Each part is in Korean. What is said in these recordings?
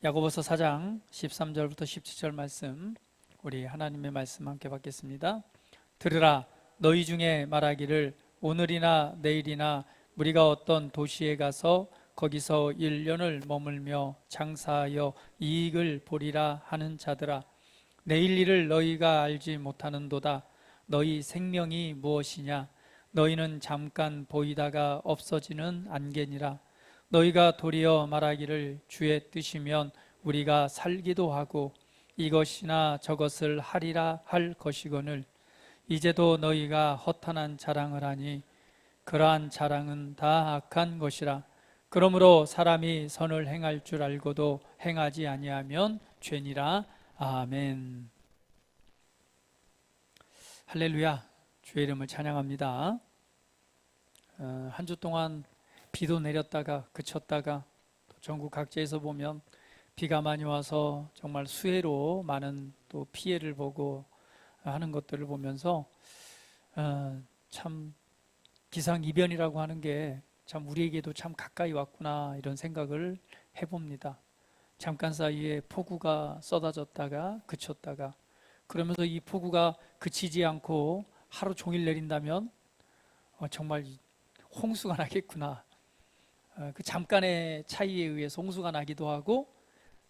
야고보서 4장 13절부터 17절 말씀, 우리 하나님의 말씀 함께 받겠습니다. 들으라, 너희 중에 말하기를 오늘이나 내일이나 우리가 어떤 도시에 가서 거기서 1년을 머물며 장사하여 이익을 보리라 하는 자들아, 내일 일을 너희가 알지 못하는도다. 너희 생명이 무엇이냐? 너희는 잠깐 보이다가 없어지는 안개니라. 너희가 도리어 말하기를 주의 뜻이면 우리가 살기도 하고 이것이나 저것을 하리라 할 것이거늘, 이제도 너희가 허탄한 자랑을 하니 그러한 자랑은 다 악한 것이라. 그러므로 사람이 선을 행할 줄 알고도 행하지 아니하면 죄니라. 아멘. 할렐루야. 주의 이름을 찬양합니다. 한 주 동안 비도 내렸다가 그쳤다가, 또 전국 각지에서 보면 비가 많이 와서 정말 수해로 많은 또 피해를 보고 하는 것들을 보면서 참 기상이변이라고 하는 게 참 우리에게도 참 가까이 왔구나, 이런 생각을 해봅니다. 잠깐 사이에 폭우가 쏟아졌다가 그쳤다가, 그러면서 이 폭우가 그치지 않고 하루 종일 내린다면 정말 홍수가 나겠구나. 그 잠깐의 차이에 의해서 홍수가 나기도 하고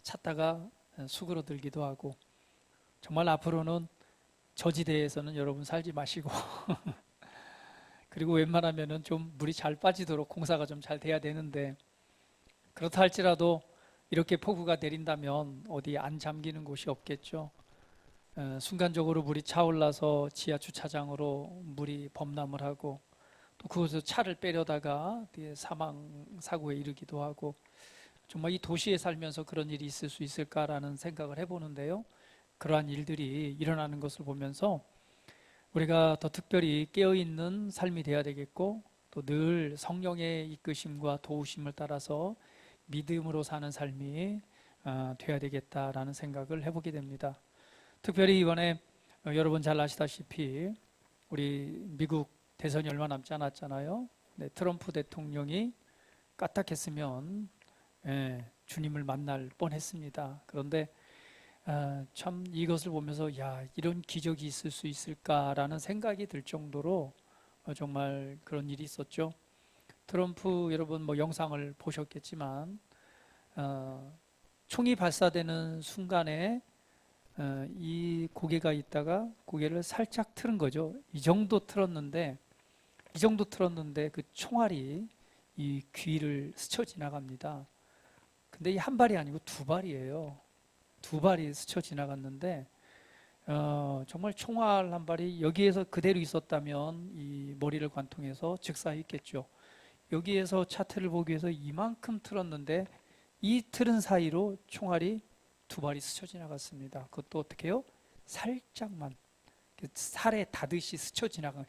찼다가 수그러들기도 하고, 정말 앞으로는 저지대에서는 여러분 살지 마시고 그리고 웬만하면은 좀 물이 잘 빠지도록 공사가 좀 잘 돼야 되는데, 그렇다 할지라도 이렇게 폭우가 내린다면 어디 안 잠기는 곳이 없겠죠. 순간적으로 물이 차올라서 지하 주차장으로 물이 범람을 하고, 또 그곳에서 차를 빼려다가 사망 사고에 이르기도 하고, 정말 이 도시에 살면서 그런 일이 있을 수 있을까라는 생각을 해보는데요. 그러한 일들이 일어나는 것을 보면서 우리가 더 특별히 깨어있는 삶이 되어야 되겠고, 또 늘 성령의 이끄심과 도우심을 따라서 믿음으로 사는 삶이 되어야 되겠다라는 생각을 해보게 됩니다. 특별히 이번에 여러분 잘 아시다시피 우리 미국 대선이 얼마 남지 않았잖아요. 네, 트럼프 대통령이 까딱했으면 주님을 만날 뻔했습니다. 그런데 참 이것을 보면서 야, 이런 기적이 있을 수 있을까라는 생각이 들 정도로 정말 그런 일이 있었죠. 트럼프, 여러분 뭐 영상을 보셨겠지만 총이 발사되는 순간에 이 고개가 있다가 고개를 살짝 틀은 거죠. 이 정도 틀었는데 그 총알이 이 귀를 스쳐 지나갑니다. 근데 이 한 발이 아니고 두 발이에요. 두 발이 스쳐 지나갔는데 정말 총알 한 발이 여기에서 그대로 있었다면 이 머리를 관통해서 즉사했겠죠. 여기에서 차트를 보기 위해서 이만큼 틀었는데 이 틀은 사이로 총알이 두 발이 스쳐 지나갔습니다. 그것도 어떻게 해요? 살짝만, 살에 닿듯이 스쳐 지나간,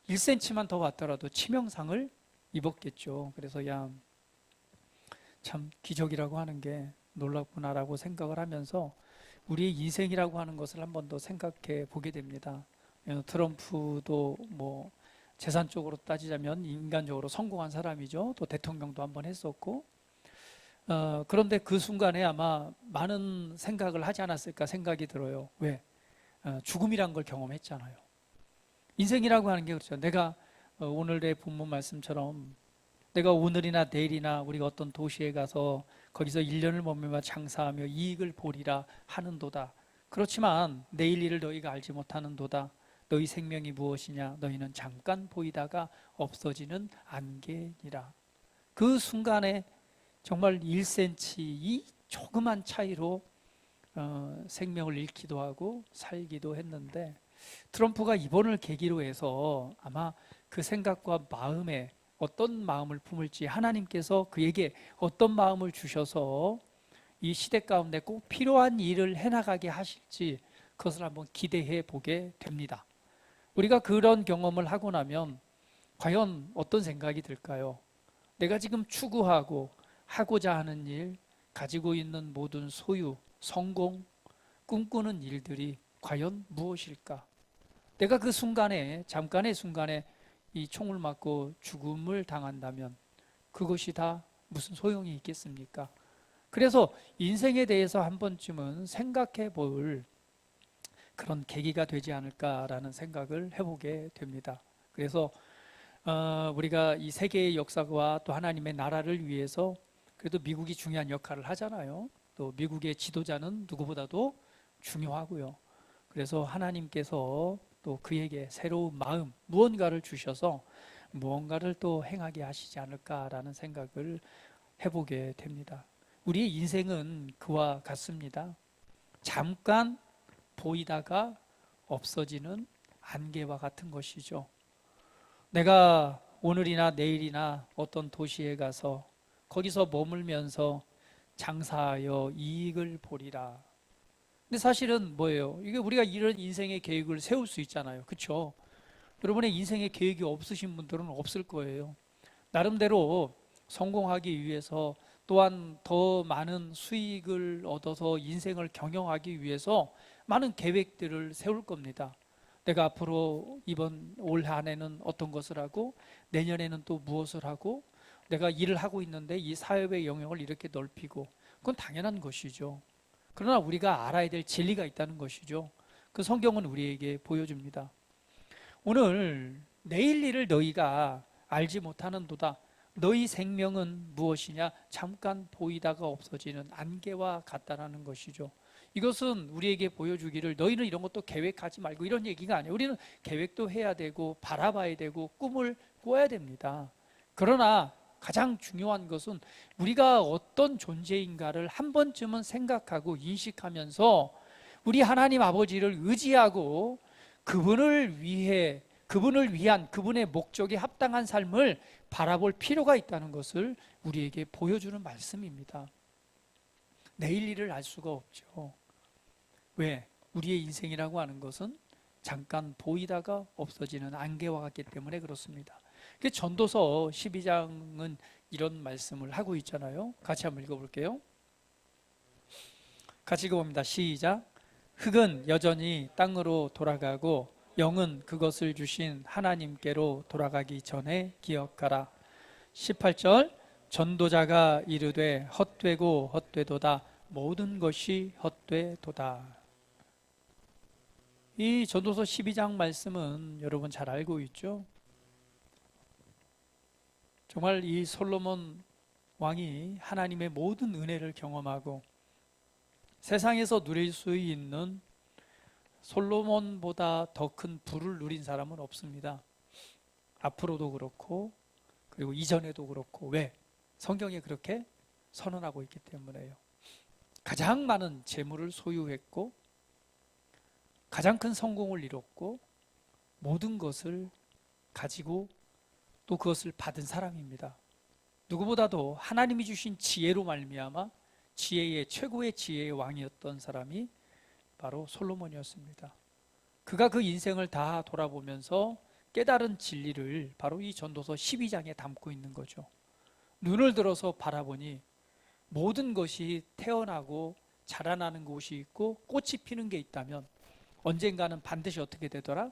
1cm만 더 왔더라도 치명상을 입었겠죠. 그래서 참 기적이라고 하는 게 놀랍구나라고 생각을 하면서 우리의 인생이라고 하는 것을 한 번 더 생각해 보게 됩니다. 트럼프도 뭐 재산적으로 따지자면 인간적으로 성공한 사람이죠. 또 대통령도 한 번 했었고, 그런데 그 순간에 아마 많은 생각을 하지 않았을까 생각이 들어요. 왜? 죽음이란 걸 경험했잖아요. 인생이라고 하는 게 그렇죠. 내가 오늘의 본문 말씀처럼 내가 오늘이나 내일이나 우리가 어떤 도시에 가서 거기서 1년을 머물며 장사하며 이익을 보리라 하는도다. 그렇지만 내일 일을 너희가 알지 못하는도다. 너희 생명이 무엇이냐? 너희는 잠깐 보이다가 없어지는 안개니라. 그 순간에 정말 1cm 이 조그만 차이로 생명을 잃기도 하고 살기도 했는데, 트럼프가 이번을 계기로 해서 아마 그 생각과 마음에 어떤 마음을 품을지, 하나님께서 그에게 어떤 마음을 주셔서 이 시대 가운데 꼭 필요한 일을 해나가게 하실지, 그것을 한번 기대해 보게 됩니다. 우리가 그런 경험을 하고 나면 과연 어떤 생각이 들까요? 내가 지금 추구하고 하고자 하는 일, 가지고 있는 모든 소유, 성공, 꿈꾸는 일들이 과연 무엇일까? 내가 그 순간에, 잠깐의 순간에 이 총을 맞고 죽음을 당한다면 그것이 다 무슨 소용이 있겠습니까? 그래서 인생에 대해서 한 번쯤은 생각해 볼 그런 계기가 되지 않을까라는 생각을 해보게 됩니다. 그래서 우리가 이 세계의 역사와 또 하나님의 나라를 위해서 그래도 미국이 중요한 역할을 하잖아요. 또 미국의 지도자는 누구보다도 중요하고요. 그래서 하나님께서 또 그에게 새로운 마음, 무언가를 주셔서 무언가를 또 행하게 하시지 않을까라는 생각을 해보게 됩니다. 우리의 인생은 그와 같습니다. 잠깐 보이다가 없어지는 안개와 같은 것이죠. 내가 오늘이나 내일이나 어떤 도시에 가서 거기서 머물면서 장사하여 이익을 보리라. 근데 사실은 뭐예요? 이게 우리가 이런 인생의 계획을 세울 수 있잖아요. 그렇죠? 여러분의 인생의 계획이 없으신 분들은 없을 거예요. 나름대로 성공하기 위해서 또한 더 많은 수익을 얻어서 인생을 경영하기 위해서 많은 계획들을 세울 겁니다. 내가 앞으로 이번 올 한 해는 어떤 것을 하고 내년에는 또 무엇을 하고 내가 일을 하고 있는데 이 사회의 영역을 이렇게 넓히고 그건 당연한 것이죠. 그러나 우리가 알아야 될 진리가 있다는 것이죠. 그 성경은 우리에게 보여줍니다. 오늘 내일 일을 너희가 알지 못하는도다. 너희 생명은 무엇이냐? 잠깐 보이다가 없어지는 안개와 같다라는 것이죠. 이것은 우리에게 보여주기를 너희는 이런 것도 계획하지 말고 이런 얘기가 아니에요. 우리는 계획도 해야 되고 바라봐야 되고 꿈을 꿔야 됩니다. 그러나 가장 중요한 것은 우리가 어떤 존재인가를 한 번쯤은 생각하고 인식하면서 우리 하나님 아버지를 의지하고 그분을 위한 그분의 목적에 합당한 삶을 바라볼 필요가 있다는 것을 우리에게 보여주는 말씀입니다. 내일 일을 알 수가 없죠. 왜? 우리의 인생이라고 하는 것은 잠깐 보이다가 없어지는 안개와 같기 때문에 그렇습니다. 전도서 12장은 이런 말씀을 하고 있잖아요. 같이 한번 읽어볼게요. 같이 읽어봅니다. 시작. 흙은 여전히 땅으로 돌아가고 영은 그것을 주신 하나님께로 돌아가기 전에 기억하라. 18절. 전도자가 이르되 헛되고 헛되도다. 모든 것이 헛되도다. 이 전도서 12장 말씀은 여러분 잘 알고 있죠? 정말 이 솔로몬 왕이 하나님의 모든 은혜를 경험하고 세상에서 누릴 수 있는 솔로몬보다 더 큰 부를 누린 사람은 없습니다. 앞으로도 그렇고 그리고 이전에도 그렇고. 왜? 성경에 그렇게 선언하고 있기 때문에요. 가장 많은 재물을 소유했고 가장 큰 성공을 이뤘고 모든 것을 가지고 또 그것을 받은 사람입니다. 누구보다도 하나님이 주신 지혜로 말미암아 최고의 지혜의 왕이었던 사람이 바로 솔로몬이었습니다. 그가 그 인생을 다 돌아보면서 깨달은 진리를 바로 이 전도서 12장에 담고 있는 거죠. 눈을 들어서 바라보니 모든 것이 태어나고 자라나는 곳이 있고 꽃이 피는 게 있다면 언젠가는 반드시 어떻게 되더라?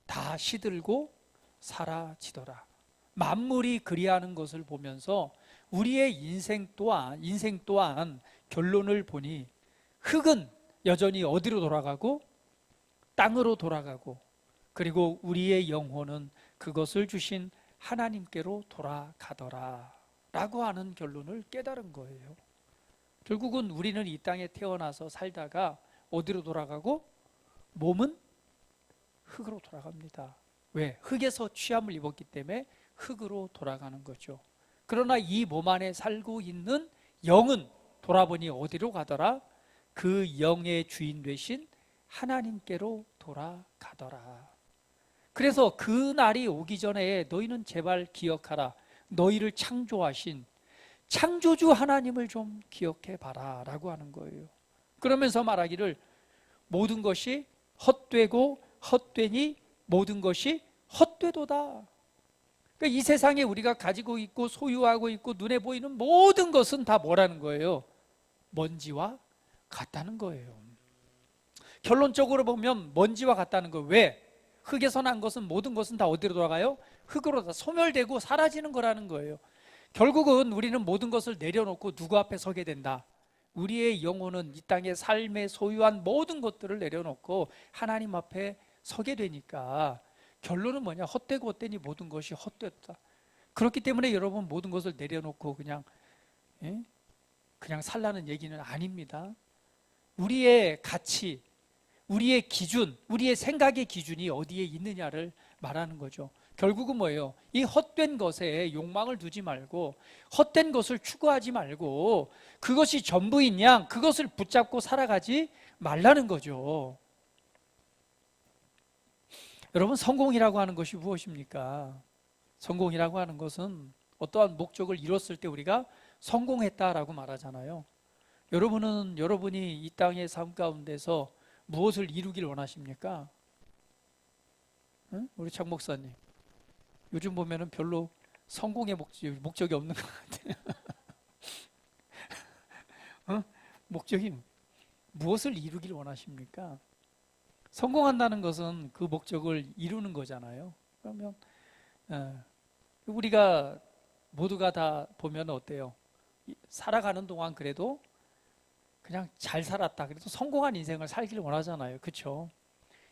다 시들고 사라지더라. 만물이 그리하는 것을 보면서 우리의 인생 또한 결론을 보니 흙은 여전히 어디로 돌아가고 땅으로 돌아가고 그리고 우리의 영혼은 그것을 주신 하나님께로 돌아가더라 라고 하는 결론을 깨달은 거예요. 결국은 우리는 이 땅에 태어나서 살다가 어디로 돌아가고 몸은 흙으로 돌아갑니다. 왜? 흙에서 취함을 입었기 때문에 흙으로 돌아가는 거죠. 그러나 이 몸 안에 살고 있는 영은 돌아보니 어디로 가더라? 그 영의 주인 되신 하나님께로 돌아가더라. 그래서 그 날이 오기 전에 너희는 제발 기억하라. 너희를 창조하신 창조주 하나님을 좀 기억해 봐라 라고 하는 거예요. 그러면서 말하기를 모든 것이 헛되고 헛되니 모든 것이 헛되도다. 그러니까 이 세상에 우리가 가지고 있고 소유하고 있고 눈에 보이는 모든 것은 다 뭐라는 거예요? 먼지와 같다는 거예요. 결론적으로 보면 먼지와 같다는 거예요. 왜? 흙에서 난 것은 모든 것은 다 어디로 돌아가요? 흙으로 다 소멸되고 사라지는 거라는 거예요. 결국은 우리는 모든 것을 내려놓고 누구 앞에 서게 된다. 우리의 영혼은 이 땅의 삶에 소유한 모든 것들을 내려놓고 하나님 앞에 서게 되니까 결론은 뭐냐? 헛되고 헛되니 모든 것이 헛됐다. 그렇기 때문에 여러분 모든 것을 내려놓고 그냥 그냥 살라는 얘기는 아닙니다. 우리의 가치, 우리의 기준, 우리의 생각의 기준이 어디에 있느냐를 말하는 거죠. 결국은 뭐예요? 이 헛된 것에 욕망을 두지 말고 헛된 것을 추구하지 말고 그것이 전부인 양 그것을 붙잡고 살아가지 말라는 거죠. 여러분, 성공이라고 하는 것이 무엇입니까? 성공이라고 하는 것은 어떠한 목적을 이뤘을 때 우리가 성공했다라고 말하잖아요. 여러분이 이 땅의 삶 가운데서 무엇을 이루길 원하십니까? 응? 우리 장 목사님, 요즘 보면은 별로 성공의 목적이 없는 것 같아요. 어? 목적이 무엇을 이루길 원하십니까? 성공한다는 것은 그 목적을 이루는 거잖아요. 그러면 우리가 모두가 다 보면 어때요? 살아가는 동안 그래도 그냥 잘 살았다. 그래도 성공한 인생을 살기를 원하잖아요. 그렇죠?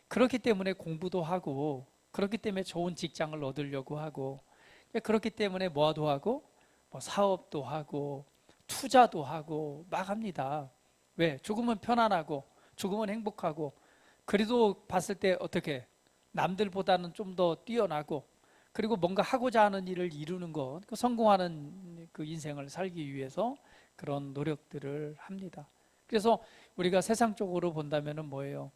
그렇기 때문에 공부도 하고 그렇기 때문에 좋은 직장을 얻으려고 하고 그렇기 때문에 뭐도 하고 뭐 사업도 하고 투자도 하고 막 합니다. 왜? 조금은 편안하고 조금은 행복하고 그래도 봤을 때 어떻게 남들보다는 좀 더 뛰어나고 그리고 뭔가 하고자 하는 일을 이루는 것, 성공하는 그 인생을 살기 위해서 그런 노력들을 합니다. 그래서 우리가 세상적으로 본다면은 뭐예요?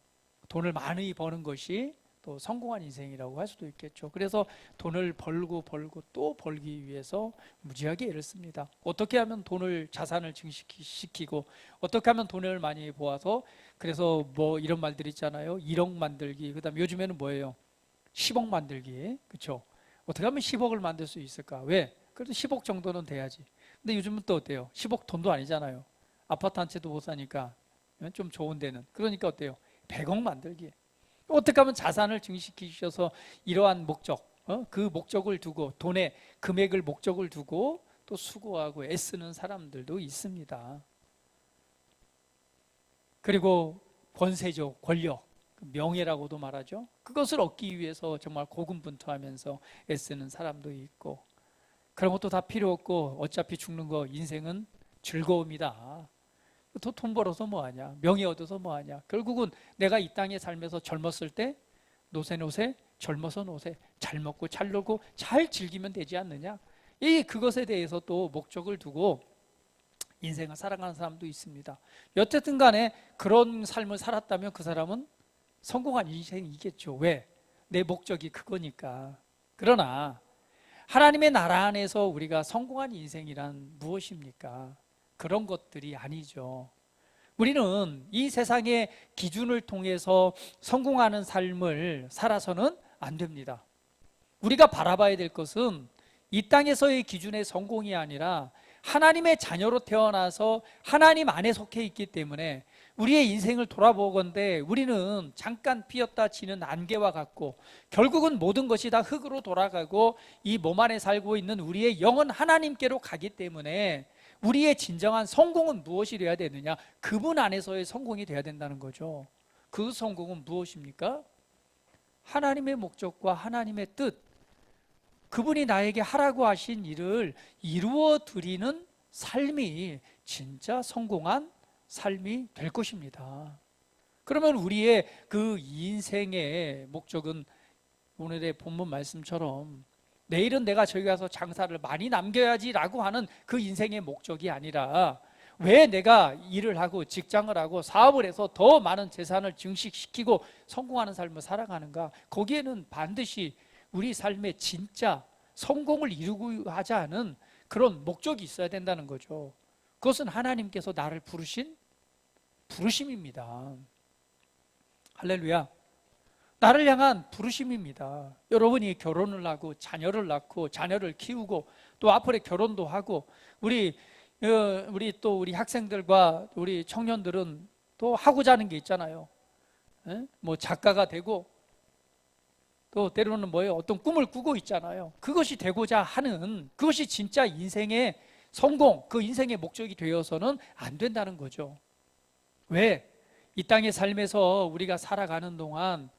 돈을 많이 버는 것이 또 성공한 인생이라고 할 수도 있겠죠. 그래서 돈을 벌고 또 벌기 위해서 무지하게 애를 씁니다. 어떻게 하면 돈을 자산을 증식시키고 어떻게 하면 돈을 많이 모아서 그래서 뭐 이런 말들 있잖아요. 1억 만들기. 그다음 요즘에는 뭐예요? 10억 만들기. 그렇죠? 어떻게 하면 10억을 만들 수 있을까? 왜? 그래도 10억 정도는 돼야지. 근데 요즘은 또 어때요? 10억 돈도 아니잖아요. 아파트 한 채도 못 사니까 좀 좋은 데는. 그러니까 어때요? 100억 만들기. 어떻게 하면 자산을 증식시키셔서 이러한 목적, 그 목적을 두고 돈의 금액을 목적을 두고 또 수고하고 애쓰는 사람들도 있습니다. 그리고 권세죠, 권력, 명예라고도 말하죠. 그것을 얻기 위해서 정말 고군분투하면서 애쓰는 사람도 있고 그런 것도 다 필요 없고 어차피 죽는 거 인생은 즐거움이다. 더 돈 벌어서 뭐하냐? 명예 얻어서 뭐하냐? 결국은 내가 이 땅에 살면서 젊었을 때 노세 젊어서 노세 잘 먹고 잘 놀고 잘 즐기면 되지 않느냐? 그것에 대해서 또 목적을 두고 인생을 살아가는 사람도 있습니다. 어쨌든 간에 그런 삶을 살았다면 그 사람은 성공한 인생이겠죠. 왜? 내 목적이 그거니까. 그러나 하나님의 나라 안에서 우리가 성공한 인생이란 무엇입니까? 그런 것들이 아니죠. 우리는 이 세상의 기준을 통해서 성공하는 삶을 살아서는 안 됩니다. 우리가 바라봐야 될 것은 이 땅에서의 기준의 성공이 아니라 하나님의 자녀로 태어나서 하나님 안에 속해 있기 때문에 우리의 인생을 돌아보건대 우리는 잠깐 피었다 지는 안개와 같고 결국은 모든 것이 다 흙으로 돌아가고 이 몸 안에 살고 있는 우리의 영은 하나님께로 가기 때문에 우리의 진정한 성공은 무엇이 되어야 되느냐? 그분 안에서의 성공이 되어야 된다는 거죠. 그 성공은 무엇입니까? 하나님의 목적과 하나님의 뜻, 그분이 나에게 하라고 하신 일을 이루어 드리는 삶이 진짜 성공한 삶이 될 것입니다. 그러면 우리의 그 인생의 목적은 오늘의 본문 말씀처럼 내일은 내가 저기 가서 장사를 많이 남겨야지라고 하는 그 인생의 목적이 아니라 왜 내가 일을 하고 직장을 하고 사업을 해서 더 많은 재산을 증식시키고 성공하는 삶을 살아가는가? 거기에는 반드시 우리 삶의 진짜 성공을 이루고 하지 않은 그런 목적이 있어야 된다는 거죠. 그것은 하나님께서 나를 부르신 부르심입니다. 할렐루야. 나를 향한 부르심입니다. 여러분이 결혼을 하고 자녀를 낳고 자녀를 키우고 또 앞으로 결혼도 하고 우리 학생들과 우리 청년들은 또 하고자 하는 게 있잖아요. 뭐 작가가 되고 또 때로는 뭐예요? 어떤 꿈을 꾸고 있잖아요. 그것이 되고자 하는, 그것이 진짜 인생의 성공, 그 인생의 목적이 되어서는 안 된다는 거죠. 왜? 이 땅의 삶에서 우리가 살아가는 동안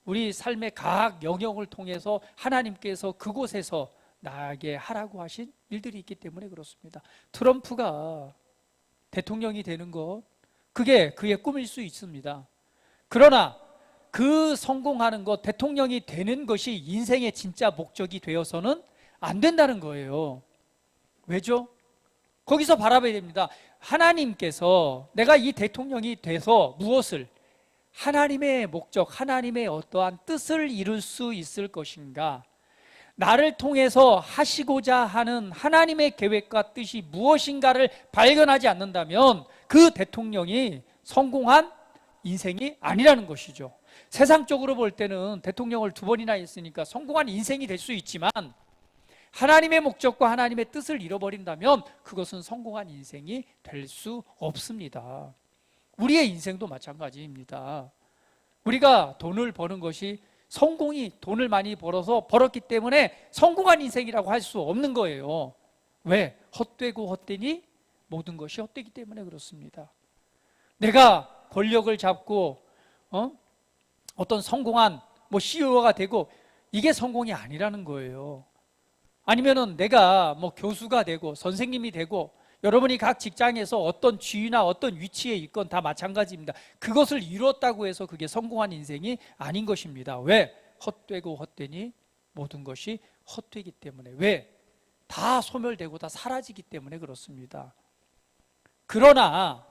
우리 삶의 각 영역을 통해서 하나님께서 그곳에서 나에게 하라고 하신 일들이 있기 때문에 그렇습니다. 트럼프가 대통령이 되는 것, 그게 그의 꿈일 수 있습니다. 그러나 그 성공하는 것, 대통령이 되는 것이 인생의 진짜 목적이 되어서는 안 된다는 거예요. 왜죠? 거기서 바라봐야 됩니다. 하나님께서 내가 이 대통령이 돼서 무엇을, 하나님의 목적, 하나님의 어떠한 뜻을 이룰 수 있을 것인가, 나를 통해서 하시고자 하는 하나님의 계획과 뜻이 무엇인가를 발견하지 않는다면 그 대통령이 성공한 인생이 아니라는 것이죠. 세상적으로 볼 때는 대통령을 2번이나 했으니까 성공한 인생이 될 수 있지만 하나님의 목적과 하나님의 뜻을 잃어버린다면 그것은 성공한 인생이 될 수 없습니다. 우리의 인생도 마찬가지입니다. 우리가 돈을 버는 것이 성공이, 돈을 많이 벌었기 때문에 성공한 인생이라고 할 수 없는 거예요. 왜? 헛되고 헛되니 모든 것이 헛되기 때문에 그렇습니다. 내가 권력을 잡고 어떤 성공한 CEO가 되고 이게 성공이 아니라는 거예요. 아니면은 내가 교수가 되고 선생님이 되고, 여러분이 각 직장에서 어떤 지위나 어떤 위치에 있건 다 마찬가지입니다. 그것을 이뤘다고 해서 그게 성공한 인생이 아닌 것입니다. 왜? 헛되고 헛되니 모든 것이 헛되기 때문에. 왜? 다 소멸되고 다 사라지기 때문에 그렇습니다. 그러나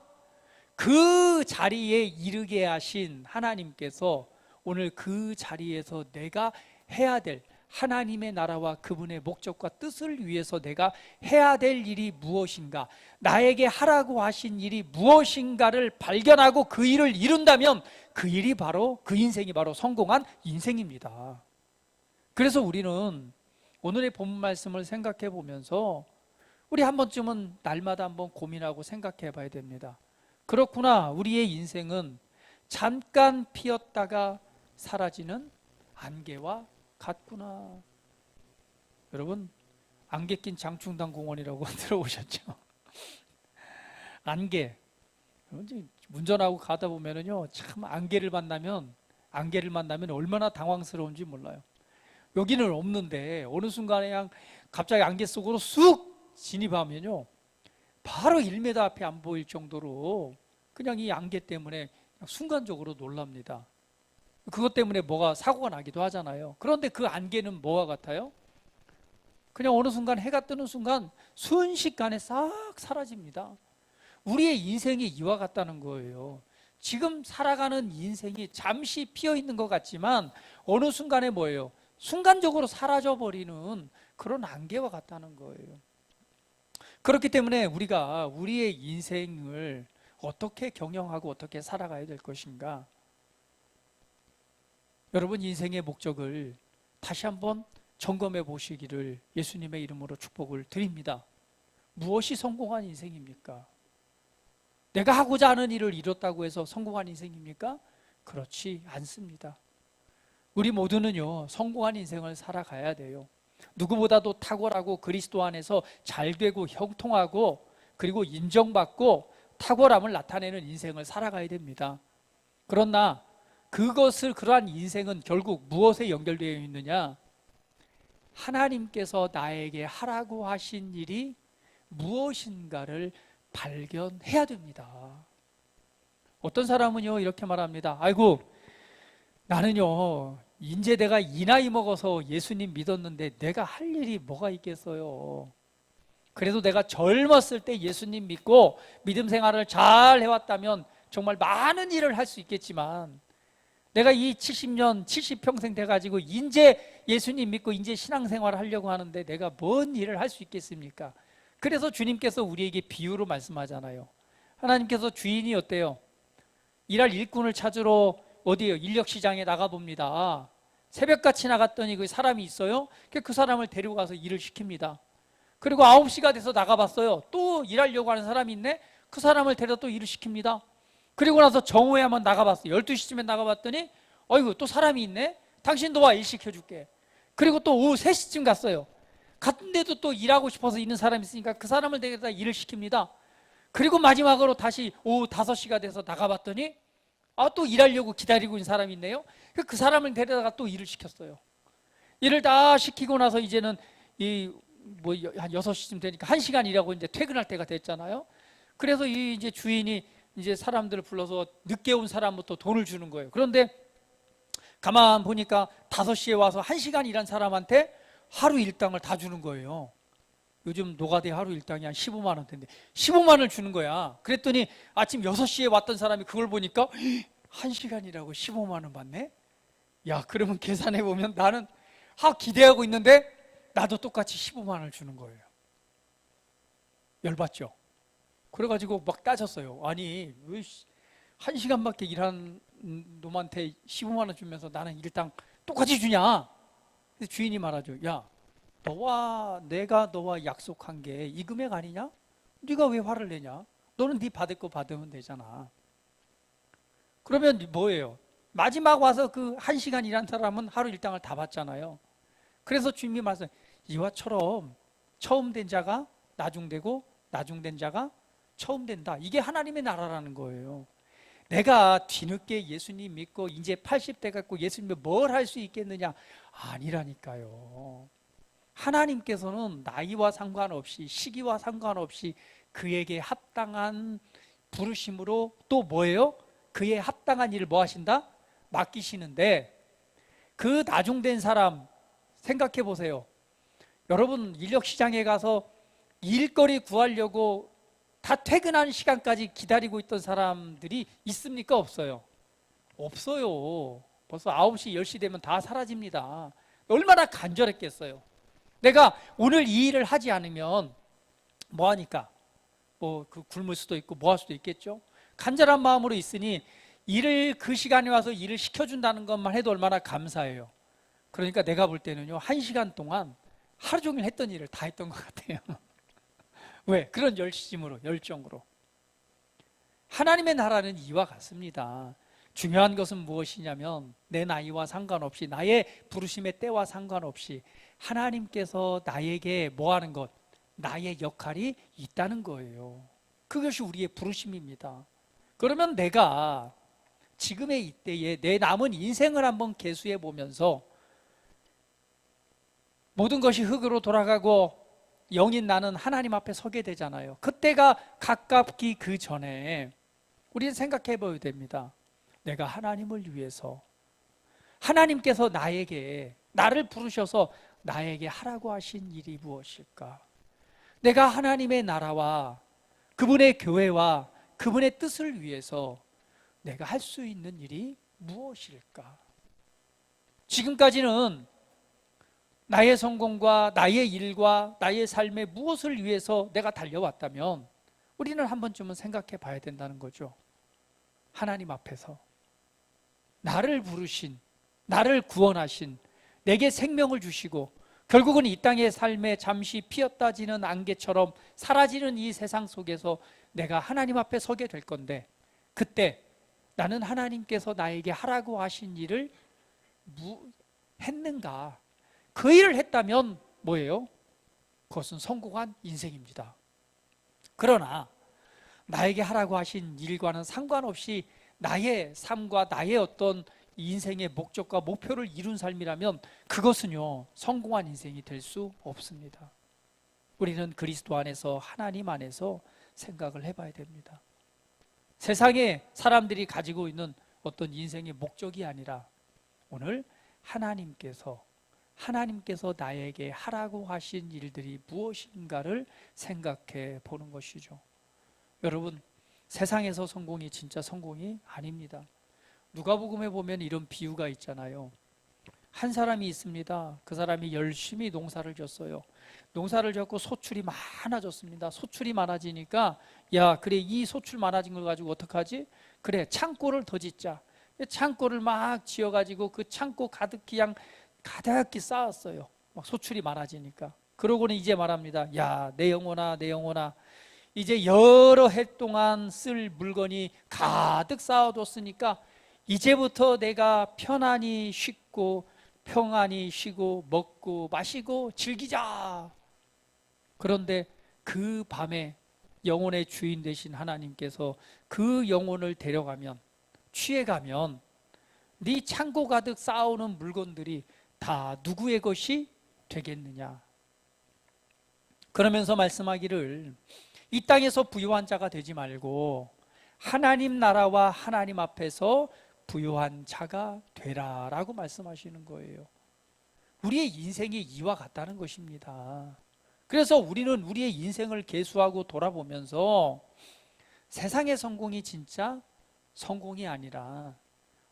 그 자리에 이르게 하신 하나님께서 오늘 그 자리에서 내가 해야 될 하나님의 나라와 그분의 목적과 뜻을 위해서 내가 해야 될 일이 무엇인가, 나에게 하라고 하신 일이 무엇인가를 발견하고 그 일을 이룬다면 그 일이 바로, 그 인생이 바로 성공한 인생입니다. 그래서 우리는 오늘의 본문 말씀을 생각해 보면서 우리 한 번쯤은 날마다 한번 고민하고 생각해 봐야 됩니다. 그렇구나, 우리의 인생은 잠깐 피었다가 사라지는 안개와 같구나. 여러분, 안개 낀 장충당 공원이라고 들어보셨죠? 안개. 운전하고 가다 보면은요, 참 안개를 만나면 얼마나 당황스러운지 몰라요. 여기는 없는데 어느 순간에 그냥 갑자기 안개 속으로 쑥 진입하면요, 바로 1m 앞에 안 보일 정도로 그냥 이 안개 때문에 순간적으로 놀랍니다. 그것 때문에 뭐가 사고가 나기도 하잖아요. 그런데 그 안개는 뭐와 같아요? 그냥 어느 순간 해가 뜨는 순간 순식간에 싹 사라집니다. 우리의 인생이 이와 같다는 거예요. 지금 살아가는 인생이 잠시 피어 있는 것 같지만 어느 순간에 뭐예요? 순간적으로 사라져버리는 그런 안개와 같다는 거예요. 그렇기 때문에 우리가 우리의 인생을 어떻게 경영하고 어떻게 살아가야 될 것인가? 여러분, 인생의 목적을 다시 한번 점검해 보시기를 예수님의 이름으로 축복을 드립니다. 무엇이 성공한 인생입니까? 내가 하고자 하는 일을 이뤘다고 해서 성공한 인생입니까? 그렇지 않습니다. 우리 모두는요, 성공한 인생을 살아가야 돼요. 누구보다도 탁월하고 그리스도 안에서 잘되고 형통하고 그리고 인정받고 탁월함을 나타내는 인생을 살아가야 됩니다. 그러나 그러한 인생은 결국 무엇에 연결되어 있느냐? 하나님께서 나에게 하라고 하신 일이 무엇인가를 발견해야 됩니다. 어떤 사람은요, 이렇게 말합니다. 아이고, 나는요, 이제 내가 이 나이 먹어서 예수님 믿었는데 내가 할 일이 뭐가 있겠어요. 그래도 내가 젊었을 때 예수님 믿고 믿음 생활을 잘 해왔다면 정말 많은 일을 할 수 있겠지만, 내가 이 70년, 70평생 돼가지고 이제 예수님 믿고 이제 신앙생활을 하려고 하는데 내가 뭔 일을 할 수 있겠습니까? 그래서 주님께서 우리에게 비유로 말씀하잖아요. 하나님께서 주인이 어때요? 일할 일꾼을 찾으러 어디에요? 인력시장에 나가봅니다. 새벽같이 나갔더니 그 사람이 있어요. 그 사람을 데리고 가서 일을 시킵니다. 그리고 9시가 돼서 나가봤어요. 또 일하려고 하는 사람이 있네. 그 사람을 데려다 또 일을 시킵니다. 그리고 나서 정오에 한번 나가봤어요. 12시쯤에 나가봤더니 어이구, 또 사람이 있네. 당신도 와, 일 시켜줄게. 그리고 또 오후 3시쯤 갔어요. 갔는데도 또 일하고 싶어서 있는 사람이 있으니까 그 사람을 데려다 일을 시킵니다. 그리고 마지막으로 다시 오후 5시가 돼서 나가봤더니 또 일하려고 기다리고 있는 사람이 있네요. 그 사람을 데려다가 또 일을 시켰어요. 일을 다 시키고 나서 이제는 한 6시쯤 되니까 1시간 일하고 이제 퇴근할 때가 됐잖아요. 그래서 이제 주인이 이제 사람들을 불러서 늦게 온 사람부터 돈을 주는 거예요. 그런데 가만 보니까 5시에 와서 1시간 일한 사람한테 하루 일당을 다 주는 거예요. 요즘 노가대 하루 일당이 한 15만 원대인데 15만 원을 주는 거야. 그랬더니 아침 6시에 왔던 사람이 그걸 보니까 1시간이라고 15만 원 받네? 야, 그러면 계산해 보면 나는 기대하고 있는데 나도 똑같이 15만 원을 주는 거예요. 열받죠? 그래가지고 막 따졌어요. 아니, 왜 1시간밖에 일한 놈한테 15만 원 주면서 나는 일당 똑같이 주냐? 주인이 말하죠. 야, 내가 너와 약속한 게 이 금액 아니냐? 네가 왜 화를 내냐? 너는 네 받을 거 받으면 되잖아. 그러면 뭐예요? 마지막 와서 그 1시간 일한 사람은 하루 일당을 다 받잖아요. 그래서 주님이 말씀, 이와처럼 처음 된 자가 나중되고 나중된 자가 처음 된다. 이게 하나님의 나라라는 거예요. 내가 뒤늦게 예수님 믿고 이제 80대 갖고 예수님이 뭘 할 수 있겠느냐? 아니라니까요. 하나님께서는 나이와 상관없이 시기와 상관없이 그에게 합당한 부르심으로 또 뭐예요? 그에 합당한 일을 뭐 하신다? 맡기시는데 그 나중된 사람 생각해 보세요. 여러분 인력시장에 가서 일거리 구하려고 다 퇴근하는 시간까지 기다리고 있던 사람들이 있습니까? 없어요? 없어요. 벌써 9시, 10시 되면 다 사라집니다. 얼마나 간절했겠어요. 내가 오늘 이 일을 하지 않으면 뭐 하니까? 굶을 수도 있고 뭐 할 수도 있겠죠. 간절한 마음으로 있으니 일을 그 시간에 와서 일을 시켜준다는 것만 해도 얼마나 감사해요. 그러니까 내가 볼 때는요, 1시간 동안 하루 종일 했던 일을 다 했던 것 같아요. 왜? 그런 열정으로. 하나님의 나라는 이와 같습니다. 중요한 것은 무엇이냐면 내 나이와 상관없이 나의 부르심의 때와 상관없이 하나님께서 나에게 뭐 하는 것, 나의 역할이 있다는 거예요. 그것이 우리의 부르심입니다. 그러면 내가 지금의 이때에 내 남은 인생을 한번 계수해 보면서 모든 것이 흙으로 돌아가고 영인 나는 하나님 앞에 서게 되잖아요. 그때가 가깝기 그 전에 우리는 생각해 봐야 됩니다. 내가 하나님을 위해서 하나님께서 나를 부르셔서 나에게 하라고 하신 일이 무엇일까? 내가 하나님의 나라와 그분의 교회와 그분의 뜻을 위해서 내가 할 수 있는 일이 무엇일까? 지금까지는 나의 성공과 나의 일과 나의 삶에 무엇을 위해서 내가 달려왔다면 우리는 한 번쯤은 생각해 봐야 된다는 거죠. 하나님 앞에서 나를 부르신, 나를 구원하신, 내게 생명을 주시고 결국은 이 땅의 삶에 잠시 피었다 지는 안개처럼 사라지는 이 세상 속에서 내가 하나님 앞에 서게 될 건데 그때 나는 하나님께서 나에게 하라고 하신 일을 했는가? 그 일을 했다면 뭐예요? 그것은 성공한 인생입니다. 그러나 나에게 하라고 하신 일과는 상관없이 나의 삶과 나의 어떤 인생의 목적과 목표를 이룬 삶이라면 그것은요, 성공한 인생이 될 수 없습니다. 우리는 그리스도 안에서 하나님 안에서 생각을 해봐야 됩니다. 세상에 사람들이 가지고 있는 어떤 인생의 목적이 아니라 오늘 하나님께서 나에게 하라고 하신 일들이 무엇인가를 생각해 보는 것이죠. 여러분, 세상에서 성공이 진짜 성공이 아닙니다. 누가복음에 보면 이런 비유가 있잖아요. 한 사람이 있습니다. 그 사람이 열심히 농사를 졌어요. 농사를 졌고 소출이 많아졌습니다. 소출이 많아지니까 그래, 이 소출 많아진 걸 가지고 어떡하지? 그래, 창고를 더 짓자. 창고를 막 지어가지고 그 창고 가득히 쌓았어요. 막 소출이 많아지니까. 그러고는 이제 말합니다. 내 영혼아, 이제 여러 해 동안 쓸 물건이 가득 쌓아뒀으니까 이제부터 내가 편안히 쉬고 평안히 쉬고 먹고 마시고 즐기자. 그런데 그 밤에 영혼의 주인 되신 하나님께서 그 영혼을 데려가면, 취해가면 네 창고 가득 쌓아오는 물건들이 다 누구의 것이 되겠느냐. 그러면서 말씀하기를 이 땅에서 부유한 자가 되지 말고 하나님 나라와 하나님 앞에서 부유한 자가 되라라고 말씀하시는 거예요. 우리의 인생이 이와 같다는 것입니다. 그래서 우리는 우리의 인생을 계수하고 돌아보면서 세상의 성공이 진짜 성공이 아니라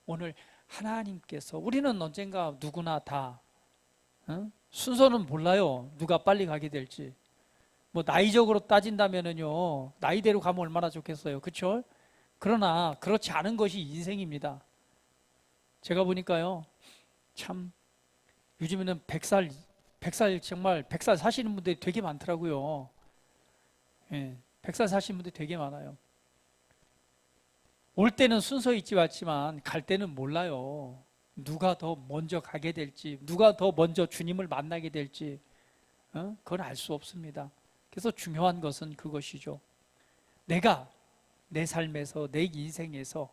오늘 하나님께서, 우리는 언젠가 누구나 다 순서는 몰라요. 누가 빨리 가게 될지. 뭐 나이적으로 따진다면은요, 나이대로 가면 얼마나 좋겠어요. 그렇죠? 그러나 그렇지 않은 것이 인생입니다. 제가 보니까요, 참 요즘에는 100살 정말 100살 사시는 분들이 되게 많더라고요. 예, 100살 사시는 분들이 되게 많아요. 올 때는 순서 있지 않지만 갈 때는 몰라요. 누가 더 먼저 가게 될지, 누가 더 먼저 주님을 만나게 될지, 그건 알 수 없습니다. 그래서 중요한 것은 그것이죠. 내가 내 삶에서, 내 인생에서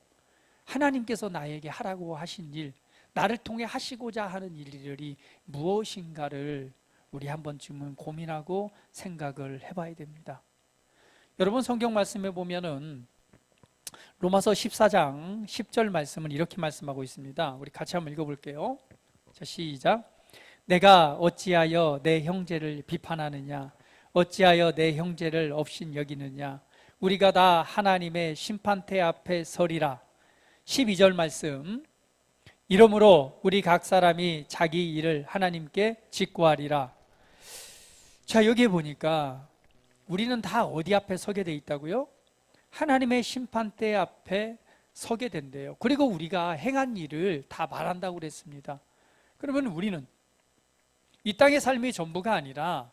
하나님께서 나에게 하라고 하신 일, 나를 통해 하시고자 하는 일들이 무엇인가를 우리 한 번쯤은 고민하고 생각을 해봐야 됩니다. 여러분, 성경 말씀에 보면은 로마서 14장 10절 말씀은 이렇게 말씀하고 있습니다. 우리 같이 한번 읽어볼게요. 자, 시작. 내가 어찌하여 내 형제를 비판하느냐? 어찌하여 내 형제를 업신 여기느냐? 우리가 다 하나님의 심판대 앞에 서리라. 12절 말씀. 이러므로 우리 각 사람이 자기 일을 하나님께 직고하리라. 자, 여기 보니까 우리는 다 어디 앞에 서게 돼 있다고요? 하나님의 심판대 앞에 서게 된대요. 그리고 우리가 행한 일을 다 말한다고 그랬습니다. 그러면 우리는 이 땅의 삶이 전부가 아니라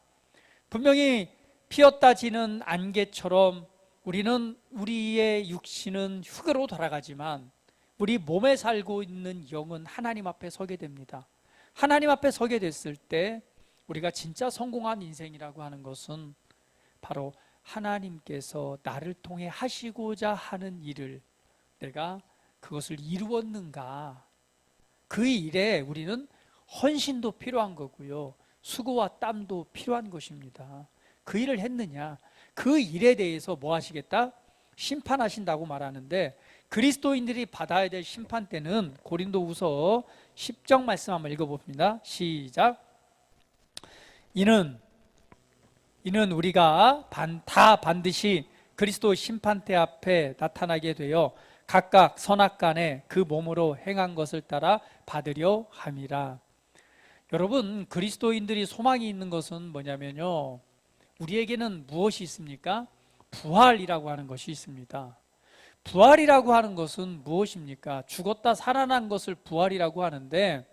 분명히 피었다 지는 안개처럼 우리는, 우리의 육신은 흙으로 돌아가지만 우리 몸에 살고 있는 영은 하나님 앞에 서게 됩니다. 하나님 앞에 서게 됐을 때 우리가 진짜 성공한 인생이라고 하는 것은 바로 하나님께서 나를 통해 하시고자 하는 일을 내가 그것을 이루었는가, 그 일에 우리는 헌신도 필요한 거고요, 수고와 땀도 필요한 것입니다. 그 일을 했느냐, 그 일에 대해서 뭐 하시겠다? 심판하신다고 말하는데, 그리스도인들이 받아야 될 심판 때는 고린도후서 10장 말씀 한번 읽어봅니다. 시작. 이는 우리가 다 반드시 그리스도 심판대 앞에 나타나게 되어 각각 선악간에 그 몸으로 행한 것을 따라 받으려 함이라. 여러분, 그리스도인들이 소망이 있는 것은 뭐냐면요, 우리에게는 무엇이 있습니까? 부활이라고 하는 것이 있습니다. 부활이라고 하는 것은 무엇입니까? 죽었다 살아난 것을 부활이라고 하는데,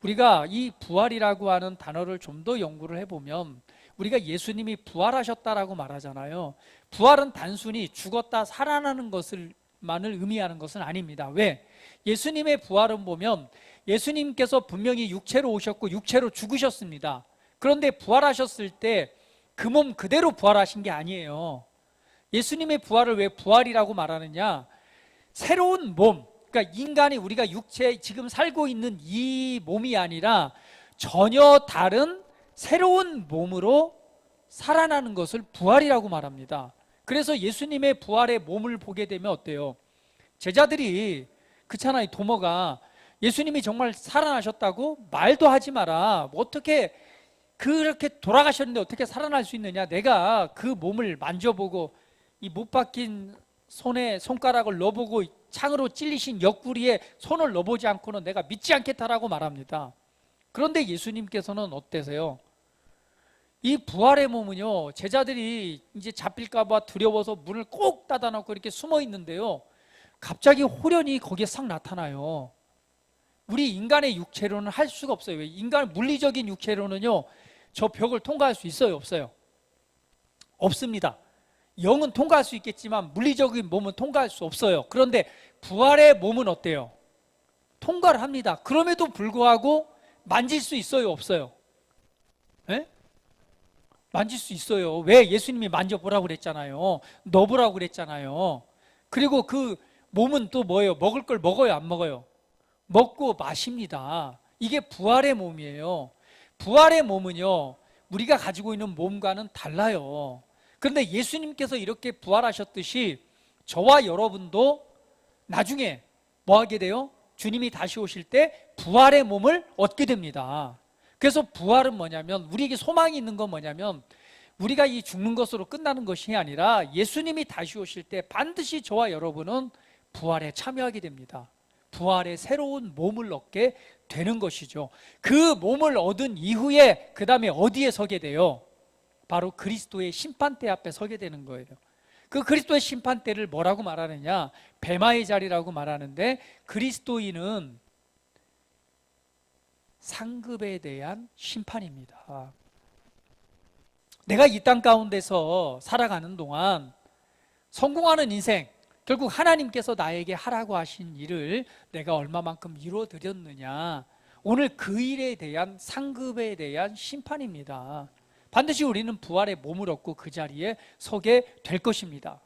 우리가 이 부활이라고 하는 단어를 좀 더 연구를 해보면 우리가 예수님이 부활하셨다라고 말하잖아요. 부활은 단순히 죽었다 살아나는 것을만을 의미하는 것은 아닙니다. 왜? 예수님의 부활은 보면 예수님께서 분명히 육체로 오셨고 육체로 죽으셨습니다. 그런데 부활하셨을 때 그 몸 그대로 부활하신 게 아니에요. 예수님의 부활을 왜 부활이라고 말하느냐? 새로운 몸, 그러니까 인간이, 우리가 육체 지금 살고 있는 이 몸이 아니라 전혀 다른 새로운 몸으로 살아나는 것을 부활이라고 말합니다. 그래서 예수님의 부활의 몸을 보게 되면 어때요? 제자들이, 그렇잖아요, 도마가 예수님이 정말 살아나셨다고? 말도 하지 마라. 어떻게 그렇게 돌아가셨는데 어떻게 살아날 수 있느냐? 내가 그 몸을 만져보고 이 못 박힌 손에 손가락을 넣어보고 창으로 찔리신 옆구리에 손을 넣어보지 않고는 내가 믿지 않겠다라고 말합니다. 그런데 예수님께서는 어때세요? 이 부활의 몸은요, 제자들이 이제 잡힐까 봐 두려워서 문을 꼭 닫아놓고 이렇게 숨어 있는데요, 갑자기 호련히 거기에 싹 나타나요. 우리 인간의 육체로는 할 수가 없어요. 인간 물리적인 육체로는요, 저 벽을 통과할 수 있어요, 없어요? 없습니다. 영은 통과할 수 있겠지만 물리적인 몸은 통과할 수 없어요. 그런데 부활의 몸은 어때요? 통과를 합니다. 그럼에도 불구하고 만질 수 있어요, 없어요? 예? 만질 수 있어요. 왜? 예수님이 만져보라고 그랬잖아요. 넣어보라고 그랬잖아요. 그리고 그 몸은 또 뭐예요? 먹을 걸 먹어요, 안 먹어요? 먹고 마십니다. 이게 부활의 몸이에요. 부활의 몸은요, 우리가 가지고 있는 몸과는 달라요. 그런데 예수님께서 이렇게 부활하셨듯이 저와 여러분도 나중에 뭐 하게 돼요? 주님이 다시 오실 때 부활의 몸을 얻게 됩니다. 그래서 부활은 뭐냐면, 우리에게 소망이 있는 건 뭐냐면, 우리가 이 죽는 것으로 끝나는 것이 아니라 예수님이 다시 오실 때 반드시 저와 여러분은 부활에 참여하게 됩니다. 부활의 새로운 몸을 얻게 되는 것이죠. 그 몸을 얻은 이후에 그 다음에 어디에 서게 돼요? 바로 그리스도의 심판대 앞에 서게 되는 거예요. 그 그리스도의 심판대를 뭐라고 말하느냐? 뱀마의 자리라고 말하는데, 그리스도인은 상급에 대한 심판입니다. 내가 이 땅 가운데서 살아가는 동안 성공하는 인생, 결국 하나님께서 나에게 하라고 하신 일을 내가 얼마만큼 이루어드렸느냐, 오늘 그 일에 대한 상급에 대한 심판입니다. 반드시 우리는 부활의 몸을 얻고 그 자리에 서게 될 것입니다.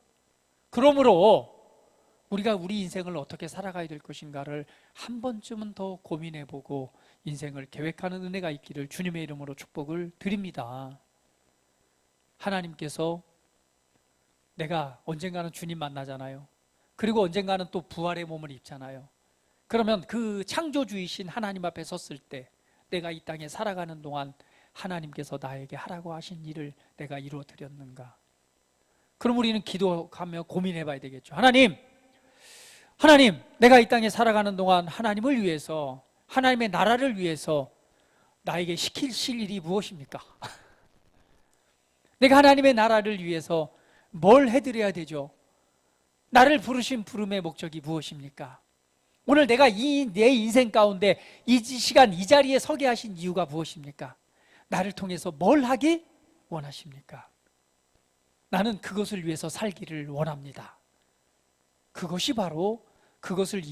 그러므로 우리가 우리 인생을 어떻게 살아가야 될 것인가를 한 번쯤은 더 고민해보고 인생을 계획하는 은혜가 있기를 주님의 이름으로 축복을 드립니다. 하나님께서 내가 언젠가는 주님 만나잖아요. 그리고 언젠가는 또 부활의 몸을 입잖아요. 그러면 그 창조주이신 하나님 앞에 섰을 때 내가 이 땅에 살아가는 동안 하나님께서 나에게 하라고 하신 일을 내가 이루어 드렸는가? 그럼 우리는 기도하며 고민해 봐야 되겠죠. 하나님, 내가 이 땅에 살아가는 동안 하나님을 위해서, 하나님의 나라를 위해서 나에게 시키실 일이 무엇입니까? 내가 하나님의 나라를 위해서 뭘 해드려야 되죠? 나를 부르신 부름의 목적이 무엇입니까? 오늘 내가 내 인생 가운데 이 시간 이 자리에 서게 하신 이유가 무엇입니까? 나를 통해서 뭘 하기 원하십니까? 나는 그것을 위해서 살기를 원합니다. 그것이 바로 그것을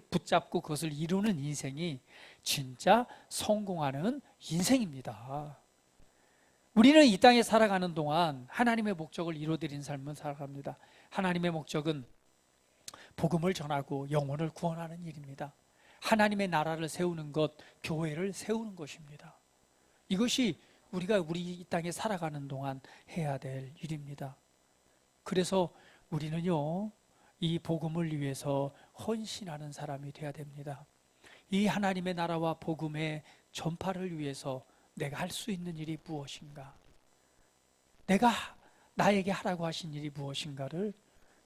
붙잡고 그것을 이루는 인생이 진짜 성공하는 인생입니다. 우리는 이 땅에 살아가는 동안 하나님의 목적을 이루어드린 삶을 살아갑니다. 하나님의 목적은 복음을 전하고 영혼을 구원하는 일입니다. 하나님의 나라를 세우는 것, 교회를 세우는 것입니다. 이것이 우리가 이 땅에 살아가는 동안 해야 될 일입니다. 그래서 우리는요, 이 복음을 위해서 헌신하는 사람이 되어야 됩니다. 이 하나님의 나라와 복음의 전파를 위해서 내가 할 수 있는 일이 무엇인가? 내가 나에게 하라고 하신 일이 무엇인가를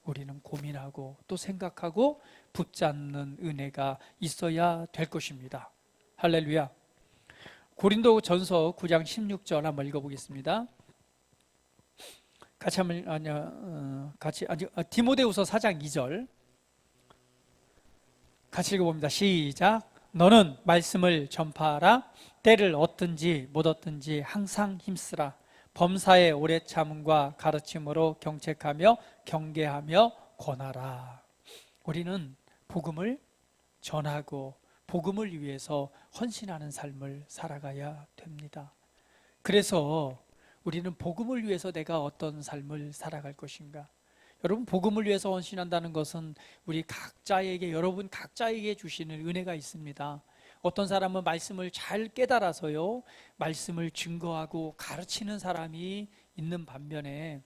우리는 고민하고 또 생각하고 붙잡는 은혜가 있어야 될 것입니다. 할렐루야. 고린도전서 9장 16절 한번 읽어보겠습니다. 디모데후서 4장 2절 같이 읽어봅니다. 시작. 너는 말씀을 전파하라. 때를 얻든지 못 얻든지 항상 힘쓰라. 범사에 오래 참음과 가르침으로 경책하며 경계하며 권하라. 우리는 복음을 전하고 복음을 위해서 헌신하는 삶을 살아가야 됩니다. 그래서 우리는 복음을 위해서 내가 어떤 삶을 살아갈 것인가? 여러분, 복음을 위해서 헌신한다는 것은 우리 각자에게, 여러분 각자에게 주시는 은혜가 있습니다. 어떤 사람은 말씀을 잘 깨달아서요, 말씀을 증거하고 가르치는 사람이 있는 반면에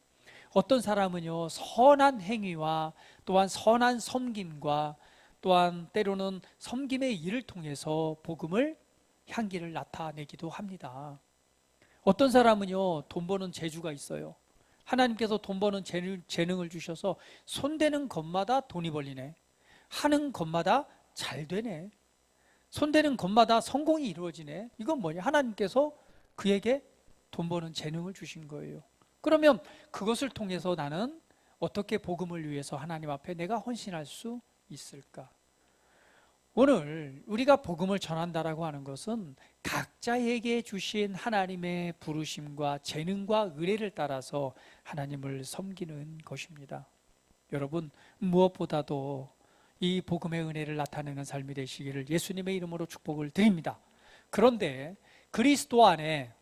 어떤 사람은요, 선한 행위와 또한 선한 섬김과 또한 때로는 섬김의 일을 통해서 복음을 향기를 나타내기도 합니다. 어떤 사람은요, 돈 버는 재주가 있어요. 하나님께서 돈 버는 재능을 주셔서 손대는 것마다 돈이 벌리네. 하는 것마다 잘 되네. 손대는 것마다 성공이 이루어지네. 이건 뭐냐? 하나님께서 그에게 돈 버는 재능을 주신 거예요. 그러면 그것을 통해서 나는 어떻게 복음을 위해서 하나님 앞에 내가 헌신할 수 있을까? 오늘 우리가 복음을 전한다라고 하는 것은 각자에게 주신 하나님의 부르심과 재능과 의뢰를 따라서 하나님을 섬기는 것입니다. 여러분, 무엇보다도 이 복음의 은혜를 나타내는 삶이 되시기를 예수님의 이름으로 축복을 드립니다. 그런데 그리스도 안에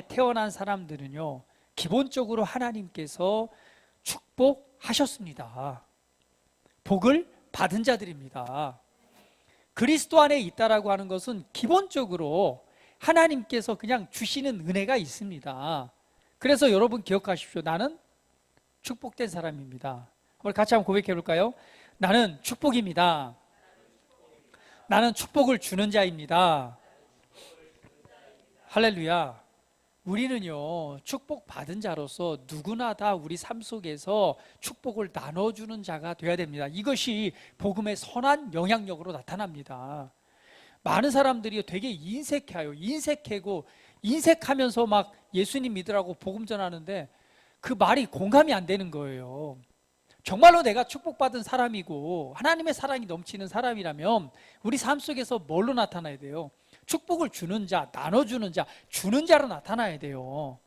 태어난 사람들은요, 기본적으로 하나님께서 축복하셨습니다. 복을 받은 자들입니다. 그리스도 안에 있다라고 하는 것은 기본적으로 하나님께서 그냥 주시는 은혜가 있습니다. 그래서 여러분 기억하십시오. 나는 축복된 사람입니다. 우리 같이 한번 고백해 볼까요? 나는 축복입니다. 나는 축복을 주는 자입니다. 할렐루야. 우리는요, 축복받은 자로서 누구나 다 우리 삶 속에서 축복을 나눠주는 자가 되어야 됩니다. 이것이 복음의 선한 영향력으로 나타납니다. 많은 사람들이 되게 인색하고 인색하면서 막 예수님 믿으라고 복음 전하는데 그 말이 공감이 안 되는 거예요. 정말로 내가 축복받은 사람이고 하나님의 사랑이 넘치는 사람이라면 우리 삶 속에서 뭘로 나타나야 돼요? 축복을 주는 자, 나눠주는 자, 주는 자로 나타나야 돼요.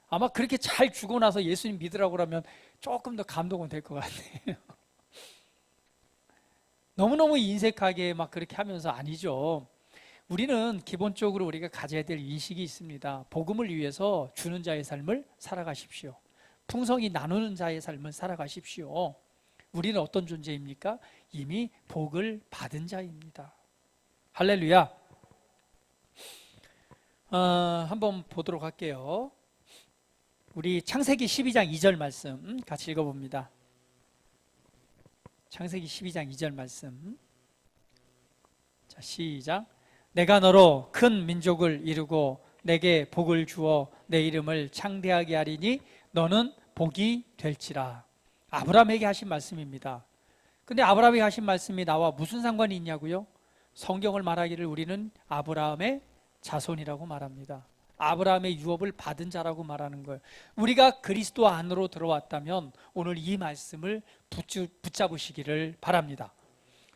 아마 그렇게 잘 주고 나서 예수님 믿으라고 그러면 조금 더 감동은 될 것 같아요. 너무너무 인색하게 막 그렇게 하면서 아니죠. 우리는 기본적으로 우리가 가져야 될 인식이 있습니다. 복음을 위해서 주는 자의 삶을 살아가십시오. 풍성히 나누는 자의 삶을 살아가십시오. 우리는 어떤 존재입니까? 이미 복을 받은 자입니다. 할렐루야. 한번 보도록 할게요. 우리 창세기 12장 2절 말씀 같이 읽어봅니다. 창세기 12장 2절 말씀. 자, 시작. 내가 너로 큰 민족을 이루고 내게 복을 주어 내 이름을 창대하게 하리니 너는 복이 될지라. 아브라함에게 하신 말씀입니다. 근데 아브라함에게 하신 말씀이 나와 무슨 상관이 있냐고요? 성경을 말하기를 우리는 아브라함의 자손이라고 말합니다. 아브라함의 유업을 받은 자라고 말하는 거예요. 우리가 그리스도 안으로 들어왔다면 오늘 이 말씀을 붙잡으시기를 바랍니다.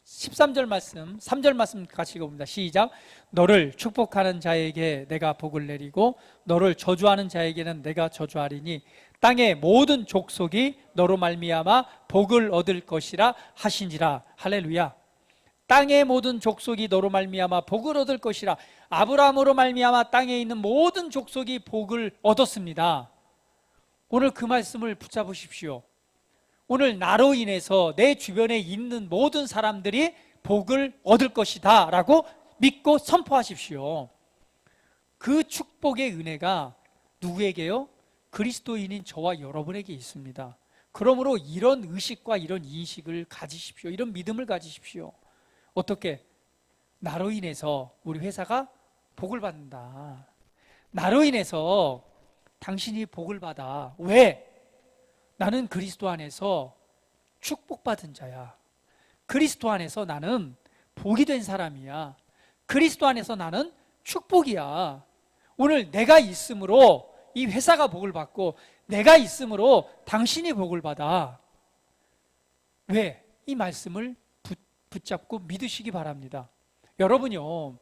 13절 말씀, 3절 말씀 같이 읽어봅니다. 시작. 너를 축복하는 자에게 내가 복을 내리고 너를 저주하는 자에게는 내가 저주하리니 땅의 모든 족속이 너로 말미암아 복을 얻을 것이라 하신지라. 할렐루야. 땅의 모든 족속이 너로 말미암아 복을 얻을 것이라. 아브라함으로 말미암아 땅에 있는 모든 족속이 복을 얻었습니다. 오늘 그 말씀을 붙잡으십시오. 오늘 나로 인해서 내 주변에 있는 모든 사람들이 복을 얻을 것이다 라고 믿고 선포하십시오. 그 축복의 은혜가 누구에게요? 그리스도인인 저와 여러분에게 있습니다. 그러므로 이런 의식과 이런 인식을 가지십시오. 이런 믿음을 가지십시오. 어떻게? 나로 인해서 우리 회사가 복을 받는다. 나로 인해서 당신이 복을 받아. 왜? 나는 그리스도 안에서 축복받은 자야. 그리스도 안에서 나는 복이 된 사람이야. 그리스도 안에서 나는 축복이야. 오늘 내가 있으므로 이 회사가 복을 받고 내가 있으므로 당신이 복을 받아. 왜? 이 말씀을 붙잡고 믿으시기 바랍니다. 여러분요,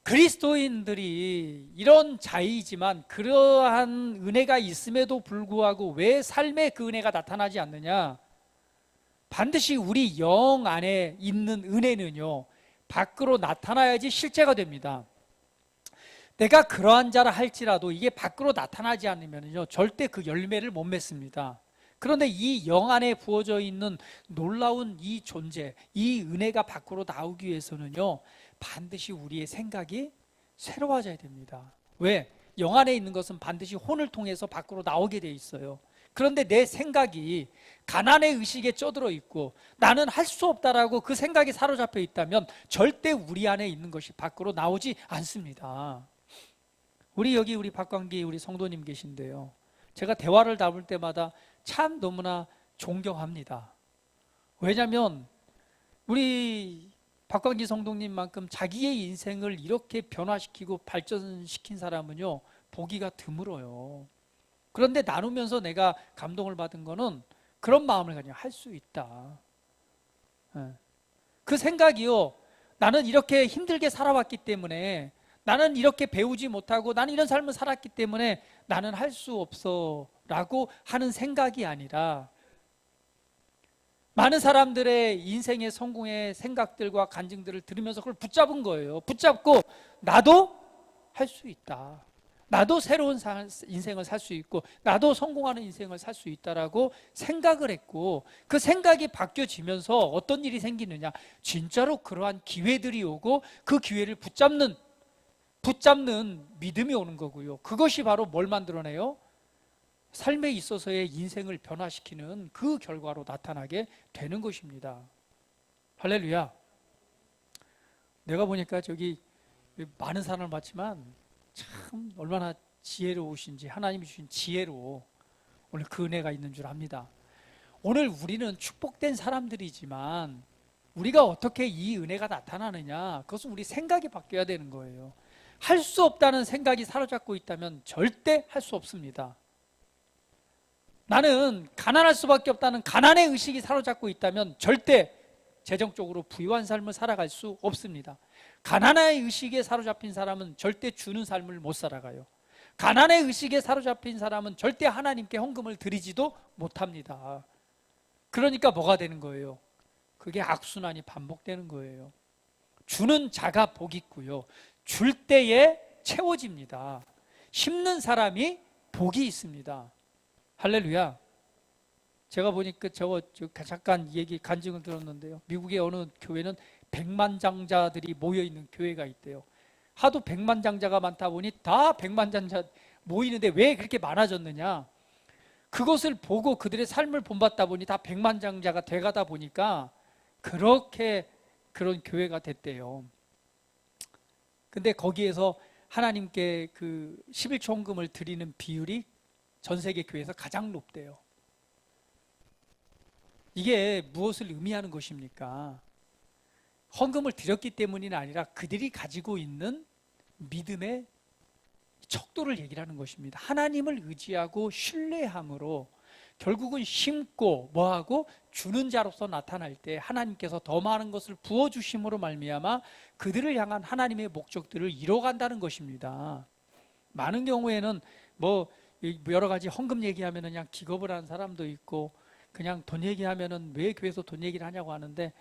그리스도인들이 이런 자이지만 그러한 은혜가 있음에도 불구하고 왜 삶에 그 은혜가 나타나지 않느냐? 반드시 우리 영 안에 있는 은혜는요, 밖으로 나타나야지 실제가 됩니다. 내가 그러한 자라 할지라도 이게 밖으로 나타나지 않으면요, 절대 그 열매를 못 맺습니다. 그런데 이 영 안에 부어져 있는 놀라운 이 존재, 이 은혜가 밖으로 나오기 위해서는요, 반드시 우리의 생각이 새로워져야 됩니다. 왜? 영 안에 있는 것은 반드시 혼을 통해서 밖으로 나오게 돼 있어요. 그런데 내 생각이 가난의 의식에 쪄들어 있고 나는 할 수 없다라고 그 생각에 사로잡혀 있다면 절대 우리 안에 있는 것이 밖으로 나오지 않습니다. 우리 박광기 우리 성도님 계신데요, 제가 대화를 나눌 때마다 참 너무나 존경합니다. 왜냐하면 우리 박광기 성도님만큼 자기의 인생을 이렇게 변화시키고 발전시킨 사람은요, 보기가 드물어요. 그런데 나누면서 내가 감동을 받은 거는 그런 마음을 가지고 할 수 있다. 그 생각이요, 나는 이렇게 힘들게 살아왔기 때문에, 나는 이렇게 배우지 못하고 나는 이런 삶을 살았기 때문에 나는 할 수 없어 라고 하는 생각이 아니라, 많은 사람들의 인생의 성공의 생각들과 간증들을 들으면서 그걸 붙잡은 거예요. 붙잡고 나도 할 수 있다. 나도 새로운 인생을 살 수 있고 나도 성공하는 인생을 살 수 있다라고 생각을 했고, 그 생각이 바뀌어지면서 어떤 일이 생기느냐, 진짜로 그러한 기회들이 오고 그 기회를 붙잡는 믿음이 오는 거고요. 그것이 바로 뭘 만들어내요? 삶에 있어서의 인생을 변화시키는 그 결과로 나타나게 되는 것입니다. 할렐루야. 내가 보니까 저기 많은 사랑을 받지만 참 얼마나 지혜로우신지, 하나님이 주신 지혜로 오늘 그 은혜가 있는 줄 압니다. 오늘 우리는 축복된 사람들이지만 우리가 어떻게 이 은혜가 나타나느냐, 그것은 우리 생각이 바뀌어야 되는 거예요. 할 수 없다는 생각이 사로잡고 있다면 절대 할 수 없습니다. 나는 가난할 수밖에 없다는 가난의 의식이 사로잡고 있다면 절대 재정적으로 부유한 삶을 살아갈 수 없습니다. 가난의 의식에 사로잡힌 사람은 절대 주는 삶을 못 살아가요. 가난의 의식에 사로잡힌 사람은 절대 하나님께 헌금을 드리지도 못합니다. 그러니까 뭐가 되는 거예요? 그게 악순환이 반복되는 거예요. 주는 자가 복 있고요, 줄 때에 채워집니다. 심는 사람이 복이 있습니다. 할렐루야. 제가 보니까 잠깐 간증을 들었는데요. 미국의 어느 교회는 백만장자들이 모여있는 교회가 있대요. 하도 백만장자가 많다 보니 다 백만장자 모이는데 왜 그렇게 많아졌느냐, 그것을 보고 그들의 삶을 본받다 보니 다 백만장자가 돼가다 보니까 그렇게 그런 교회가 됐대요. 근데 거기에서 하나님께 그 11조 헌금을 드리는 비율이 전 세계 교회에서 가장 높대요. 이게 무엇을 의미하는 것입니까? 헌금을 드렸기 때문이 아니라 그들이 가지고 있는 믿음의 척도를 얘기를 하는 것입니다. 하나님을 의지하고 신뢰함으로 결국은 심고 뭐하고 주는 자로서 나타날 때 하나님께서 더 많은 것을 부어주심으로 말미암아 그들을 향한 하나님의 목적들을 이뤄간다는 것입니다. 많은 경우에는 뭐 여러 가지 헌금 얘기하면 그냥 기겁을 하는 사람도 있고, 그냥 돈 얘기하면은 왜 교회에서 돈 얘기를 하냐고 하는데,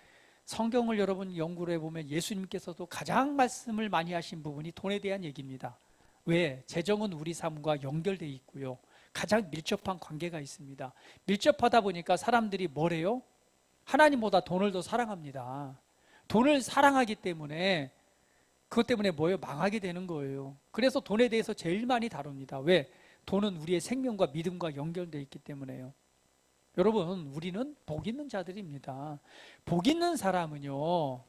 성경을 여러분 연구를 해보면 예수님께서도 가장 말씀을 많이 하신 부분이 돈에 대한 얘기입니다. 왜? 재정은 우리 삶과 연결되어 있고요, 가장 밀접한 관계가 있습니다. 밀접하다 보니까 사람들이 뭐래요? 하나님보다 돈을 더 사랑합니다. 돈을 사랑하기 때문에 그것 때문에 뭐예요? 망하게 되는 거예요. 그래서 돈에 대해서 제일 많이 다룹니다. 왜? 돈은 우리의 생명과 믿음과 연결되어 있기 때문에요. 여러분, 우리는 복 있는 자들입니다. 복 있는 사람은요,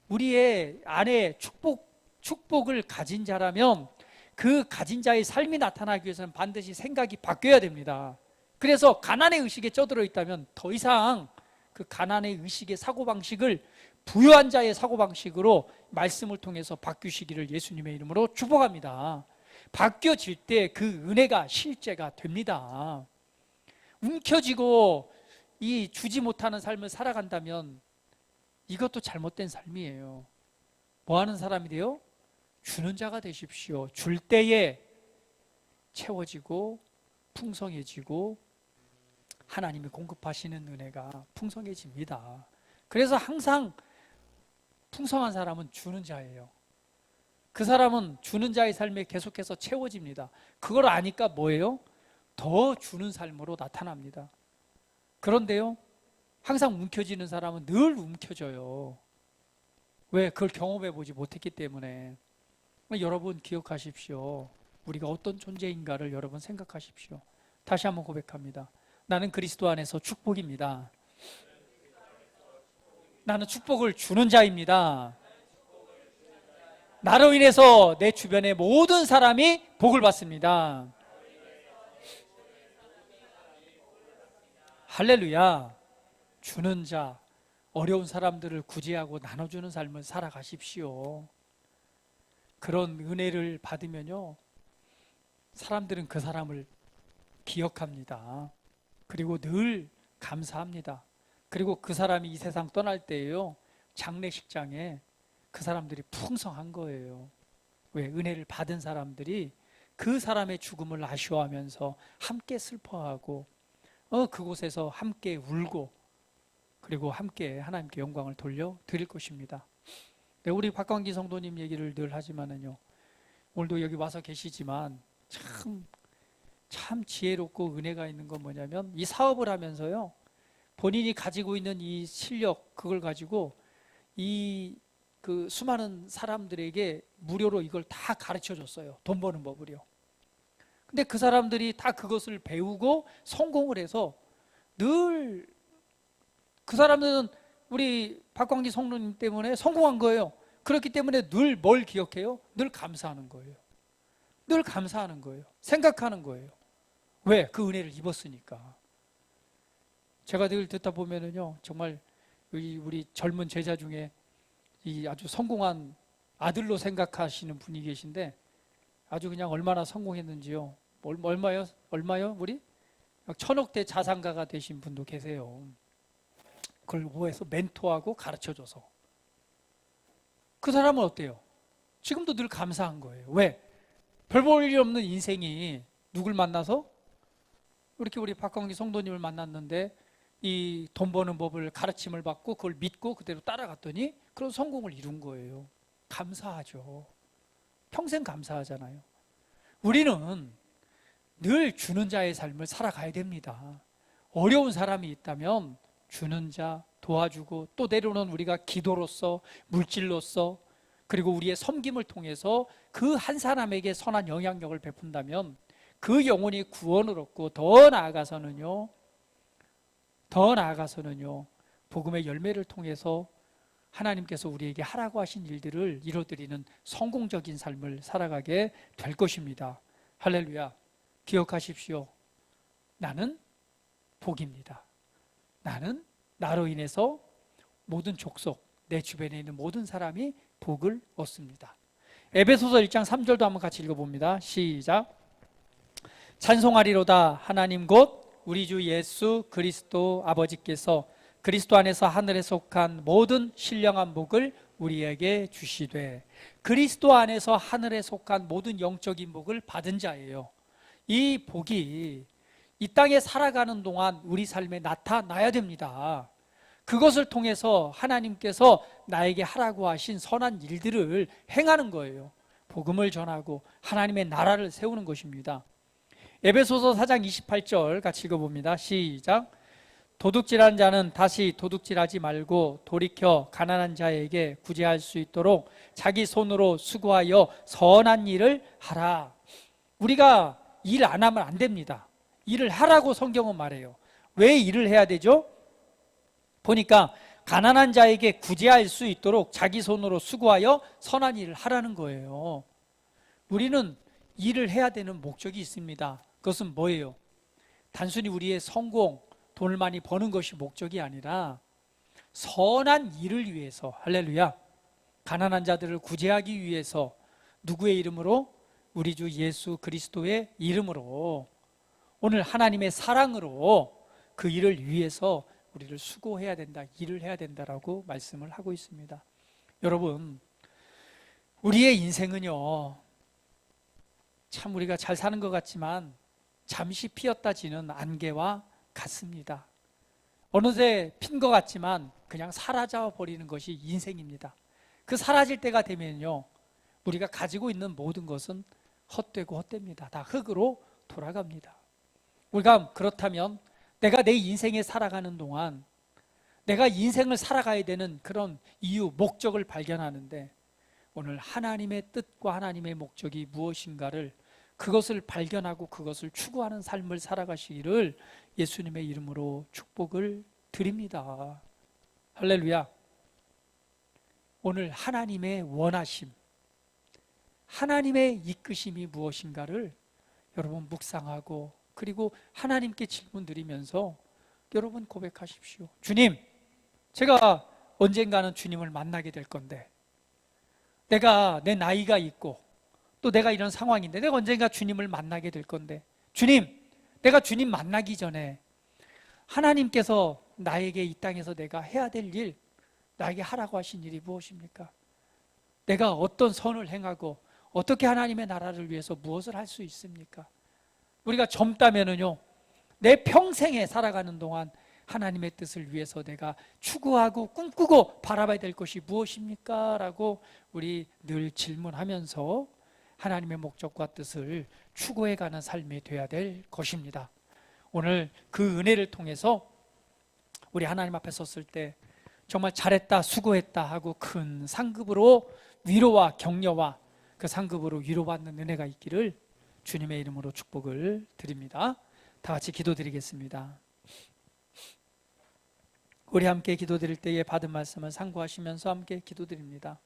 우리의 안에 축복을 가진 자라면 그 가진 자의 삶이 나타나기 위해서는 반드시 생각이 바뀌어야 됩니다. 그래서 가난의 의식에 쩌들어 있다면 더 이상 그 가난의 의식의 사고방식을 부유한 자의 사고방식으로 말씀을 통해서 바뀌시기를 예수님의 이름으로 축복합니다. 바뀌어질 때 그 은혜가 실제가 됩니다. 움켜쥐고 이 주지 못하는 삶을 살아간다면 이것도 잘못된 삶이에요. 뭐 하는 사람이 돼요? 주는 자가 되십시오. 줄 때에 채워지고 풍성해지고 하나님이 공급하시는 은혜가 풍성해집니다. 그래서 항상 풍성한 사람은 주는 자예요. 그 사람은 주는 자의 삶에 계속해서 채워집니다. 그걸 아니까 뭐예요? 더 주는 삶으로 나타납니다. 그런데요, 항상 움켜쥐는 사람은 늘 움켜져요. 왜? 그걸 경험해 보지 못했기 때문에. 여러분 기억하십시오. 우리가 어떤 존재인가를 여러분 생각하십시오. 다시 한번 고백합니다. 나는 그리스도 안에서 축복입니다. 나는 축복을 주는 자입니다. 나로 인해서 내 주변의 모든 사람이 복을 받습니다. 할렐루야. 주는 자, 어려운 사람들을 구제하고 나눠주는 삶을 살아가십시오. 그런 은혜를 받으면요, 사람들은 그 사람을 기억합니다. 그리고 늘 감사합니다. 그리고 그 사람이 이 세상 떠날 때에요, 장례식장에 그 사람들이 풍성한 거예요. 왜? 은혜를 받은 사람들이 그 사람의 죽음을 아쉬워하면서 함께 슬퍼하고 그곳에서 함께 울고 그리고 함께 하나님께 영광을 돌려 드릴 것입니다. 네, 우리 박광기 성도님 얘기를 늘 하지만은요, 오늘도 여기 와서 계시지만 참 지혜롭고 은혜가 있는 건 뭐냐면, 이 사업을 하면서요, 본인이 가지고 있는 이 실력, 그걸 가지고 그 수많은 사람들에게 무료로 이걸 다 가르쳐 줬어요. 돈 버는 법을요. 근데 그 사람들이 다 그것을 배우고 성공을 해서 늘 그 사람들은 우리 박광기 성도님 때문에 성공한 거예요. 그렇기 때문에 늘 뭘 기억해요? 늘 감사하는 거예요. 늘 감사하는 거예요. 생각하는 거예요. 왜? 그 은혜를 입었으니까. 제가 늘 듣다 보면은요, 정말 우리 젊은 제자 중에 이 아주 성공한 아들로 생각하시는 분이 계신데, 아주 그냥 얼마나 성공했는지요. 얼마요? 우리? 1,000억대 자산가가 되신 분도 계세요. 그걸 뭐해서 멘토하고 가르쳐줘서. 그 사람은 어때요? 지금도 늘 감사한 거예요. 왜? 별 볼 일 없는 인생이 누굴 만나서? 이렇게 우리 박광기 성도님을 만났는데, 이 돈 버는 법을 가르침을 받고 그걸 믿고 그대로 따라갔더니 그런 성공을 이룬 거예요. 감사하죠. 평생 감사하잖아요. 우리는 늘 주는 자의 삶을 살아가야 됩니다. 어려운 사람이 있다면 주는 자, 도와주고, 또 때로는 우리가 기도로서, 물질로서, 그리고 우리의 섬김을 통해서 그 한 사람에게 선한 영향력을 베푼다면 그 영혼이 구원을 얻고, 더 나아가서는요, 복음의 열매를 통해서 하나님께서 우리에게 하라고 하신 일들을 이뤄드리는 성공적인 삶을 살아가게 될 것입니다. 할렐루야. 기억하십시오. 나는 복입니다. 나는 나로 인해서 모든 족속, 내 주변에 있는 모든 사람이 복을 얻습니다. 에베소서 1장 3절도 한번 같이 읽어봅니다. 시작. 찬송하리로다 하나님 곧 우리 주 예수 그리스도 아버지께서 그리스도 안에서 하늘에 속한 모든 신령한 복을 우리에게 주시되, 그리스도 안에서 하늘에 속한 모든 영적인 복을 받은 자예요. 이 복이 이 땅에 살아가는 동안 우리 삶에 나타나야 됩니다. 그것을 통해서 하나님께서 나에게 하라고 하신 선한 일들을 행하는 거예요. 복음을 전하고 하나님의 나라를 세우는 것입니다. 에베소서 4장 28절 같이 읽어봅니다. 시작. 도둑질한 자는 다시 도둑질하지 말고 돌이켜 가난한 자에게 구제할 수 있도록 자기 손으로 수고하여 선한 일을 하라. 우리가 일 안 하면 안 됩니다. 일을 하라고 성경은 말해요. 왜 일을 해야 되죠? 보니까 가난한 자에게 구제할 수 있도록 자기 손으로 수고하여 선한 일을 하라는 거예요. 우리는 일을 해야 되는 목적이 있습니다. 그것은 뭐예요? 단순히 우리의 성공, 돈을 많이 버는 것이 목적이 아니라 선한 일을 위해서, 할렐루야, 가난한 자들을 구제하기 위해서, 누구의 이름으로? 우리 주 예수 그리스도의 이름으로, 오늘 하나님의 사랑으로 그 일을 위해서 우리를 수고해야 된다, 일을 해야 된다라고 말씀을 하고 있습니다. 여러분, 우리의 인생은요, 참 우리가 잘 사는 것 같지만 잠시 피었다 지는 안개와 같습니다. 어느새 핀 것 같지만 그냥 사라져 버리는 것이 인생입니다. 그 사라질 때가 되면요, 우리가 가지고 있는 모든 것은 헛되고 헛됩니다. 다 흙으로 돌아갑니다. 우리가 그렇다면 내가 내 인생에 살아가는 동안 내가 인생을 살아가야 되는 그런 이유, 목적을 발견하는데, 오늘 하나님의 뜻과 하나님의 목적이 무엇인가를, 그것을 발견하고 그것을 추구하는 삶을 살아가시기를 예수님의 이름으로 축복을 드립니다. 할렐루야. 오늘 하나님의 원하심, 하나님의 이끄심이 무엇인가를 여러분 묵상하고, 그리고 하나님께 질문 드리면서 여러분 고백하십시오. 주님, 제가 언젠가는 주님을 만나게 될 건데, 내가 내 나이가 있고 또 내가 이런 상황인데, 내가 언젠가 주님을 만나게 될 건데, 주님, 내가 주님 만나기 전에 하나님께서 나에게 이 땅에서 내가 해야 될 일, 나에게 하라고 하신 일이 무엇입니까? 내가 어떤 선을 행하고 어떻게 하나님의 나라를 위해서 무엇을 할 수 있습니까? 우리가 젊다면은요, 내 평생에 살아가는 동안 하나님의 뜻을 위해서 내가 추구하고 꿈꾸고 바라봐야 될 것이 무엇입니까? 라고 우리 늘 질문하면서 하나님의 목적과 뜻을 추구해가는 삶이 되어야 될 것입니다. 오늘 그 은혜를 통해서 우리 하나님 앞에 섰을 때 정말 잘했다, 수고했다 하고 큰 상급으로 위로와 격려와 그 상급으로 위로받는 은혜가 있기를 주님의 이름으로 축복을 드립니다. 다 같이 기도드리겠습니다. 우리 함께 기도드릴 때에 받은 말씀을 상고하시면서 함께 기도드립니다.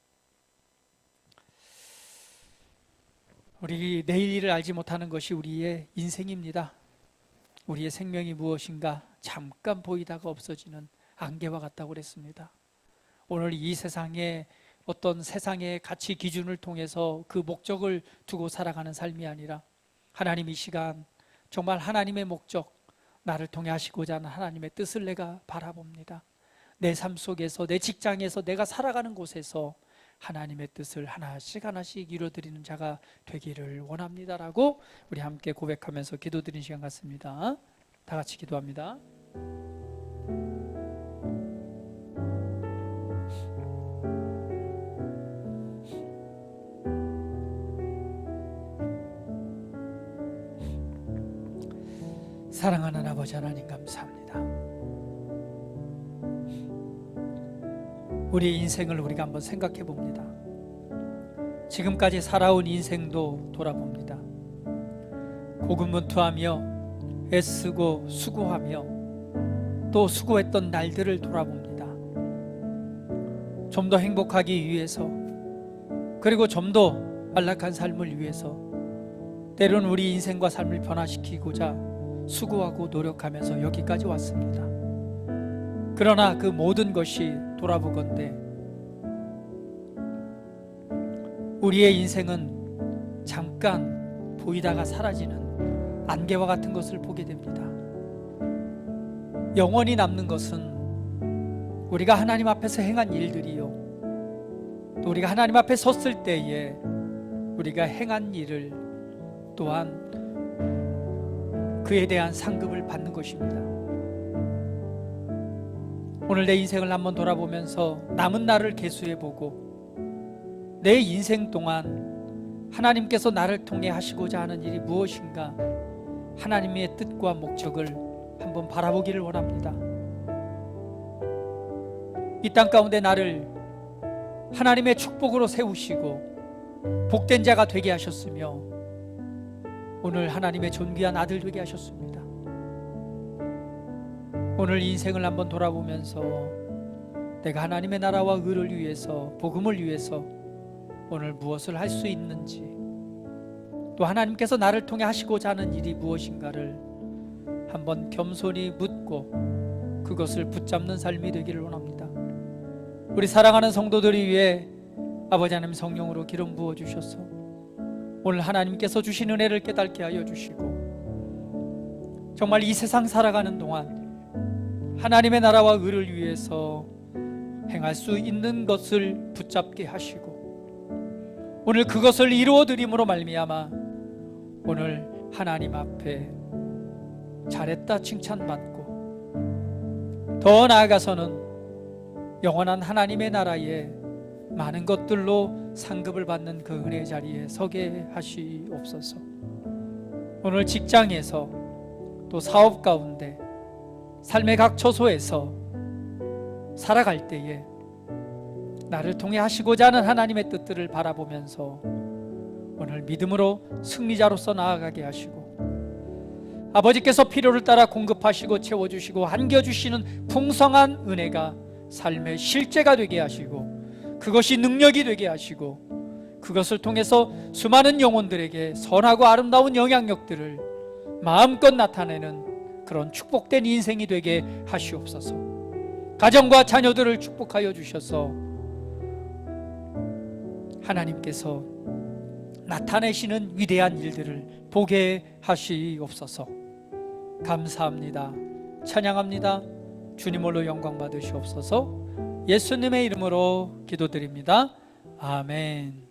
우리 내일 일을 알지 못하는 것이 우리의 인생입니다. 우리의 생명이 무엇인가 잠깐 보이다가 없어지는 안개와 같다고 그랬습니다. 오늘 이 세상에 어떤 세상의 가치 기준을 통해서 그 목적을 두고 살아가는 삶이 아니라 하나님 이 시간 정말 하나님의 목적, 나를 통해 하시고자 하는 하나님의 뜻을 내가 바라봅니다. 내 삶 속에서, 내 직장에서, 내가 살아가는 곳에서 하나님의 뜻을 하나씩 하나씩 이루어드리는 자가 되기를 원합니다라고 우리 함께 고백하면서 기도드리는 시간 같습니다. 다 같이 기도합니다. 사랑하는 아버지 하나님 감사합니다. 우리의 인생을 우리가 한번 생각해 봅니다. 지금까지 살아온 인생도 돌아봅니다. 고군분투하며 애쓰고 수고하며 또 수고했던 날들을 돌아봅니다. 좀 더 행복하기 위해서, 그리고 좀 더 안락한 삶을 위해서 때로는 우리 인생과 삶을 변화시키고자 수고하고 노력하면서 여기까지 왔습니다. 그러나 그 모든 것이 돌아보건대 우리의 인생은 잠깐 보이다가 사라지는 안개와 같은 것을 보게 됩니다. 영원히 남는 것은 우리가 하나님 앞에서 행한 일들이요, 또 우리가 하나님 앞에 섰을 때에 우리가 행한 일을 또한 그에 대한 상급을 받는 것입니다. 오늘 내 인생을 한번 돌아보면서 남은 날을 계수해보고 내 인생 동안 하나님께서 나를 통해 하시고자 하는 일이 무엇인가 하나님의 뜻과 목적을 한번 바라보기를 원합니다. 이 땅 가운데 나를 하나님의 축복으로 세우시고 복된 자가 되게 하셨으며 오늘 하나님의 존귀한 아들 되게 하셨습니다. 오늘 인생을 한번 돌아보면서 내가 하나님의 나라와 의를 위해서, 복음을 위해서 오늘 무엇을 할 수 있는지, 또 하나님께서 나를 통해 하시고자 하는 일이 무엇인가를 한번 겸손히 묻고 그것을 붙잡는 삶이 되기를 원합니다. 우리 사랑하는 성도들이 위해 아버지 하나님 성령으로 기름 부어주셔서 오늘 하나님께서 주신 은혜를 깨닫게 하여 주시고 정말 이 세상 살아가는 동안 하나님의 나라와 의를 위해서 행할 수 있는 것을 붙잡게 하시고 오늘 그것을 이루어드림으로 말미암아 오늘 하나님 앞에 잘했다 칭찬받고 더 나아가서는 영원한 하나님의 나라에 많은 것들로 상급을 받는 그 은혜의 자리에 서게 하시옵소서. 오늘 직장에서 또 사업 가운데 삶의 각 처소에서 살아갈 때에 나를 통해 하시고자 하는 하나님의 뜻들을 바라보면서 오늘 믿음으로 승리자로서 나아가게 하시고 아버지께서 필요를 따라 공급하시고 채워주시고 안겨주시는 풍성한 은혜가 삶의 실제가 되게 하시고 그것이 능력이 되게 하시고 그것을 통해서 수많은 영혼들에게 선하고 아름다운 영향력들을 마음껏 나타내는 그런 축복된 인생이 되게 하시옵소서. 가정과 자녀들을 축복하여 주셔서 하나님께서 나타내시는 위대한 일들을 보게 하시옵소서. 감사합니다. 찬양합니다. 주님 홀로 영광 받으시옵소서. 예수님의 이름으로 기도드립니다. 아멘.